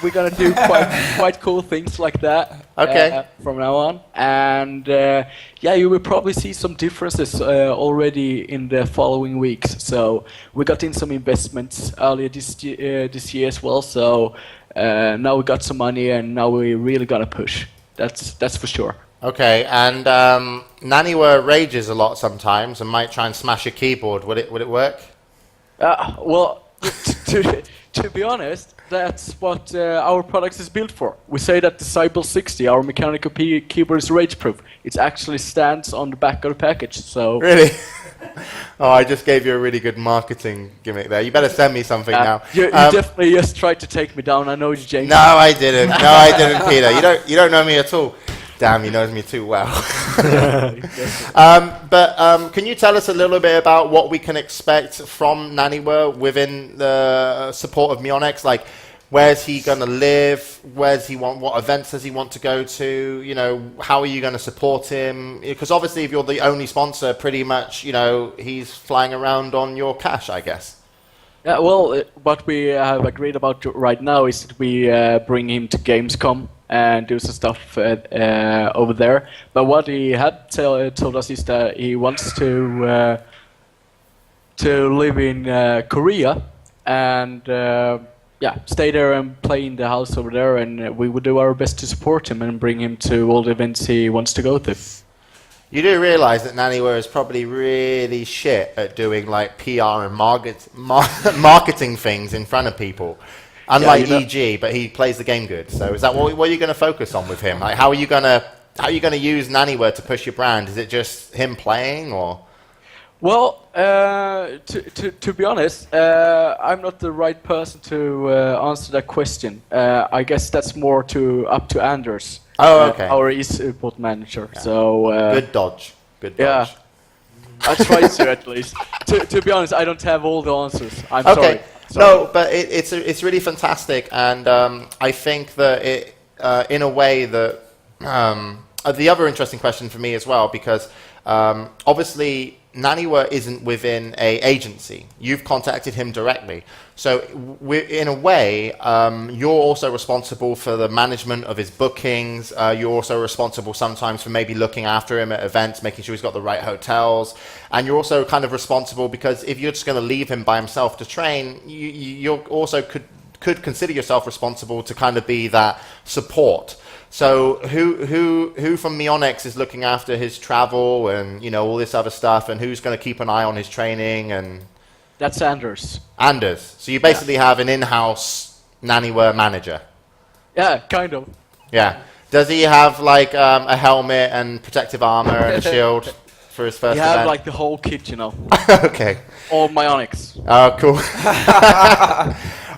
we're gonna do quite cool things like that. Okay. From now on, and you will probably see some differences already in the following weeks. So we got in some investments earlier this year as well. So now we got some money, and now we really gotta push. That's for sure. Okay, and Naniware rages a lot sometimes and might try and smash a keyboard. Would it work? Well, to be honest, that's what our product is built for. We say that the Cybel 60, our mechanical keyboard, is rage-proof. It actually stands on the back of the package. So really? Oh, I just gave you a really good marketing gimmick there. You better send me something now. You definitely just tried to take me down. I know you, James. No, I didn't. No, I didn't, Peter. You don't know me at all. Damn, he knows me too well. But can you tell us a little bit about what we can expect from Naniware within the support of Mionix? Like, where's he going to live? What events does he want to go to? How are you going to support him? Because obviously, if you're the only sponsor, pretty much, he's flying around on your cash, I guess. Yeah, well, what we have agreed about right now is that we bring him to Gamescom and do some stuff over there. But what he had told us is that he wants to live in Korea and stay there and play in the house over there. And we would do our best to support him and bring him to all the events he wants to go to. You do realise that Naniware is probably really shit at doing like PR and marketing things in front of people. Unlike EG, but he plays the game good. So is that what are you going to focus on with him? Like, how are you going to use Naniware to push your brand? Is it just him playing, or? Well, to be honest, I'm not the right person to answer that question. I guess that's more up to Anders. Oh, okay. Our e-support manager. Yeah. So good dodge. Yeah, I tried to at least. To be honest, I don't have all the answers. I'm sorry. No, but it's really fantastic, and I think that it in a way that the other interesting question for me as well, because obviously Naniware isn't within a agency. You've contacted him directly. So in a way, you're also responsible for the management of his bookings. You're also responsible sometimes for maybe looking after him at events, making sure he's got the right hotels. And you're also kind of responsible because if you're just going to leave him by himself to train, you also could consider yourself responsible to kind of be that support. So who from Mionix is looking after his travel and all this other stuff, and who's going to keep an eye on his training? And that's Anders. Anders. So you basically have an in-house Naniware manager. Yeah, kind of. Yeah. Does he have like a helmet and protective armor and a shield for his first He had event? like the whole kit, you know, Okay. all Myonics. Oh, cool.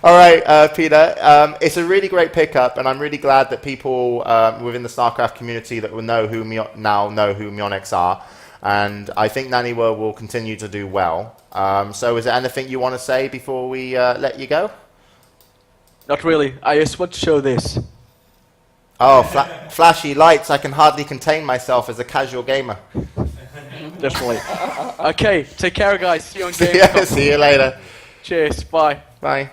All right, Peter. It's a really great pickup, and I'm really glad that people within the StarCraft community that will know who now know who Myonics are, and I think Naniwa will continue to do well. So, is there anything you want to say before we let you go? Not really. I just want to show this. Oh, flashy lights! I can hardly contain myself as a casual gamer. Definitely. Okay, take care, guys. See you on game. Yeah, see you later. Cheers. Bye. Bye.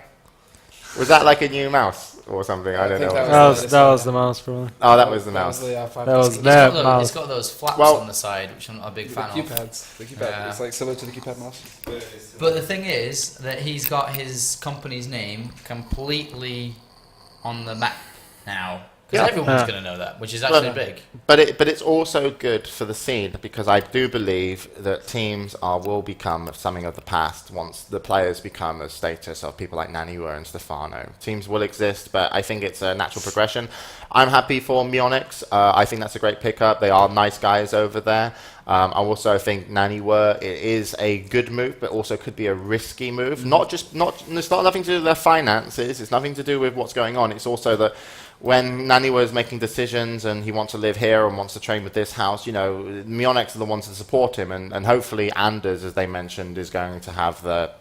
Was that like a new mouse or something? I don't think know. That was the mouse, probably. Oh, that was the mouse. That was It's that got, mouse. it's got those flaps Well- on the side, which I'm not a big The fan of. keypads. The keypad. Yeah. It's like similar to the keypad mouse. But the thing is that he's got his company's name completely on the map now. Because Yeah. everyone's Yeah. going to know that, which is actually big. But it's also good for the scene because I do believe that teams will become something of the past once the players become a status of people like Naniwa and Stefano. Teams will exist, but I think it's a natural progression. I'm happy for Myonics. I think that's a great pickup. They are nice guys over there. I also think Naniwa is a good move, but also could be a risky move. It's not nothing to do with their finances. It's nothing to do with what's going on. It's also that when Naniwa is making decisions and he wants to live here and wants to train with this house, Myonics are the ones to support him, and hopefully Anders, as they mentioned, is going to have the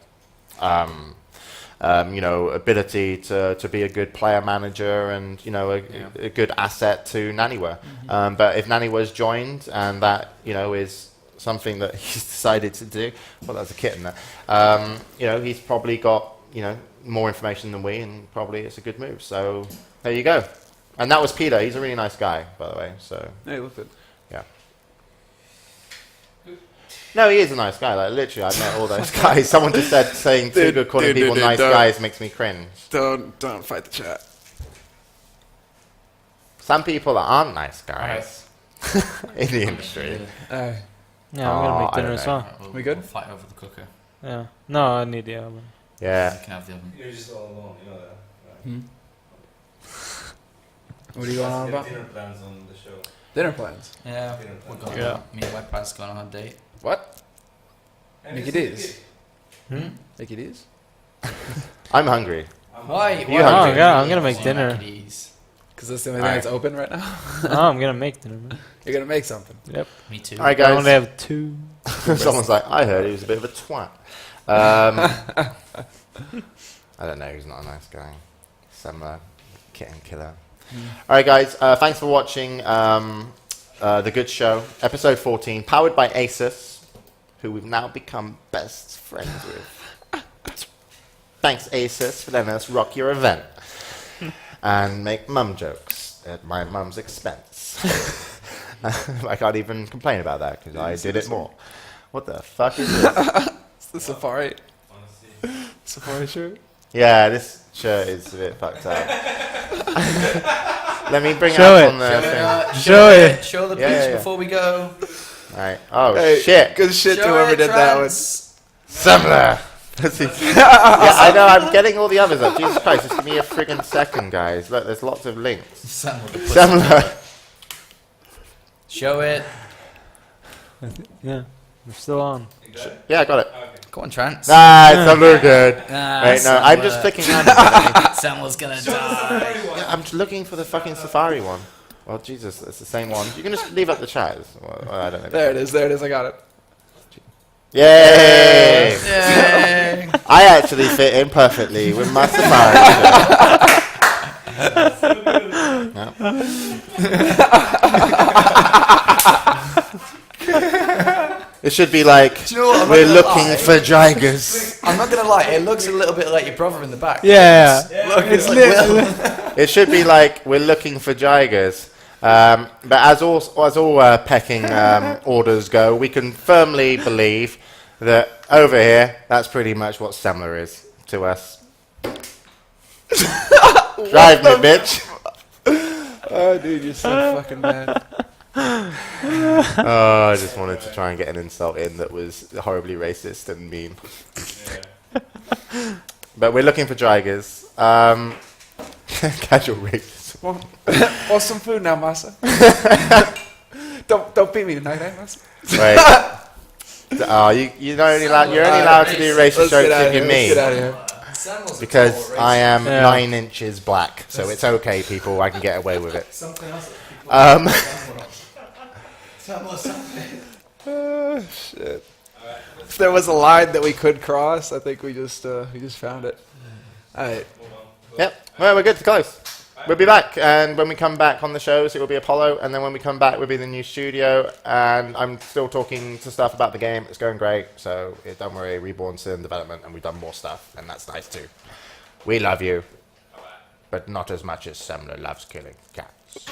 ability to be a good player manager and a good asset to Naniwa. But if Naniwa's joined and that is something that he's decided to do, well, that's a kitten there. He's probably got more information than we, and probably it's a good move. So there you go. And that was Peter. He's a really nice guy, by the way. So Hey, look at. yeah. No, he is a nice guy. Like literally, I've met all those guys. Someone just said saying too good calling people nice guys makes me cringe. Don't fight the chat. Some people aren't nice guys in the industry. Yeah, I'm Oh, gonna make I dinner don't as know. well. We'll, We good? We'll fight over the cooker. Yeah. No, I need the oven. Yeah. You can have the oven. You're just all alone, you know that. Right? Hmm? What are you going on about? Dinner plans on the show. Dinner plans. Yeah, Dinner we're plans. going Yeah. Me and Weppas going on a date. What? And Mickey it's D's. Hmm? Mickey D's? I'm hungry. Why? You hungry? Oh, yeah, I'm gonna make dinner. Because that's the only thing Alright. that's open right now. Oh, I'm gonna make dinner, man. You're gonna make something. Yep. Me too. All right, I only guys. have 2. Someone's like, I heard he was a bit of a twat. I don't know. He's not a nice guy. Semmler, kitten killer. All right, guys. Thanks for watching The Good Show, episode 14, powered by Asus, who we've now become best friends with. Thanks, Asus, for letting us rock your event and make mum jokes at my mum's expense. I can't even complain about that because I did it more. What the fuck is this? It's the Safari. Honestly. Safari shirt? Yeah, this shirt is a bit fucked up. Let me bring it Show up it. on the thing. Show it. Show the Yeah, beach yeah, yeah. before we go. Alright. Oh, Hey, shit. Good shit to Show whoever it, did that one. Trans. Semmler. Yeah, I know, I'm getting all the others up. Jesus Christ, just give me a friggin' second, guys. Look, there's lots of links. Semmler. Show it. Yeah, we're still on. You got it? Yeah, I got it. Okay. Go on, Trans. Ah, it's not very good. Ah, Wait, no, I'm just clicking random. Semmler's gonna die. Yeah, I'm just looking for the fucking Safari one. Well, Jesus, it's the same one. You can just leave up the chat. Well, I don't know. There it is. There it is. I got it. Yay! Yay. I actually fit in perfectly with my Safari shirt. It should be like, Do you know what? I'm we're not gonna looking lie. for Jigers. I'm not gonna lie, it looks a little bit like your brother in the back. Yeah. Look, it's like Will. It should be like, we're looking for Jigers. But as all pecking orders go, we can firmly believe that over here, that's pretty much what Semmler is to us. Drive me, bitch. Oh, dude, you're so fucking bad. Oh, I just wanted to try and get an insult in that was horribly racist and mean. But we're looking for Jigers. Casual racism. Want some food now, Massa? Don't beat me tonight, eh, Massa? Wait. Oh, you're only allowed to do racist jokes if you're me. Let's get out of here. Because I am Yeah. 9 inches black, so it's okay, people. I can get away with it. Something else that people Um, Shit. If there was a line that we could cross, I think we just found it. All right. Yep. Well, we're good to close. We'll be back, and when we come back on the shows, it will be Apollo, and then when we come back, we'll be the new studio, and I'm still talking to stuff about the game. It's going great, so don't worry, Reborn's still in development, and we've done more stuff, and that's nice too. We love you, but not as much as Semmler loves killing cats.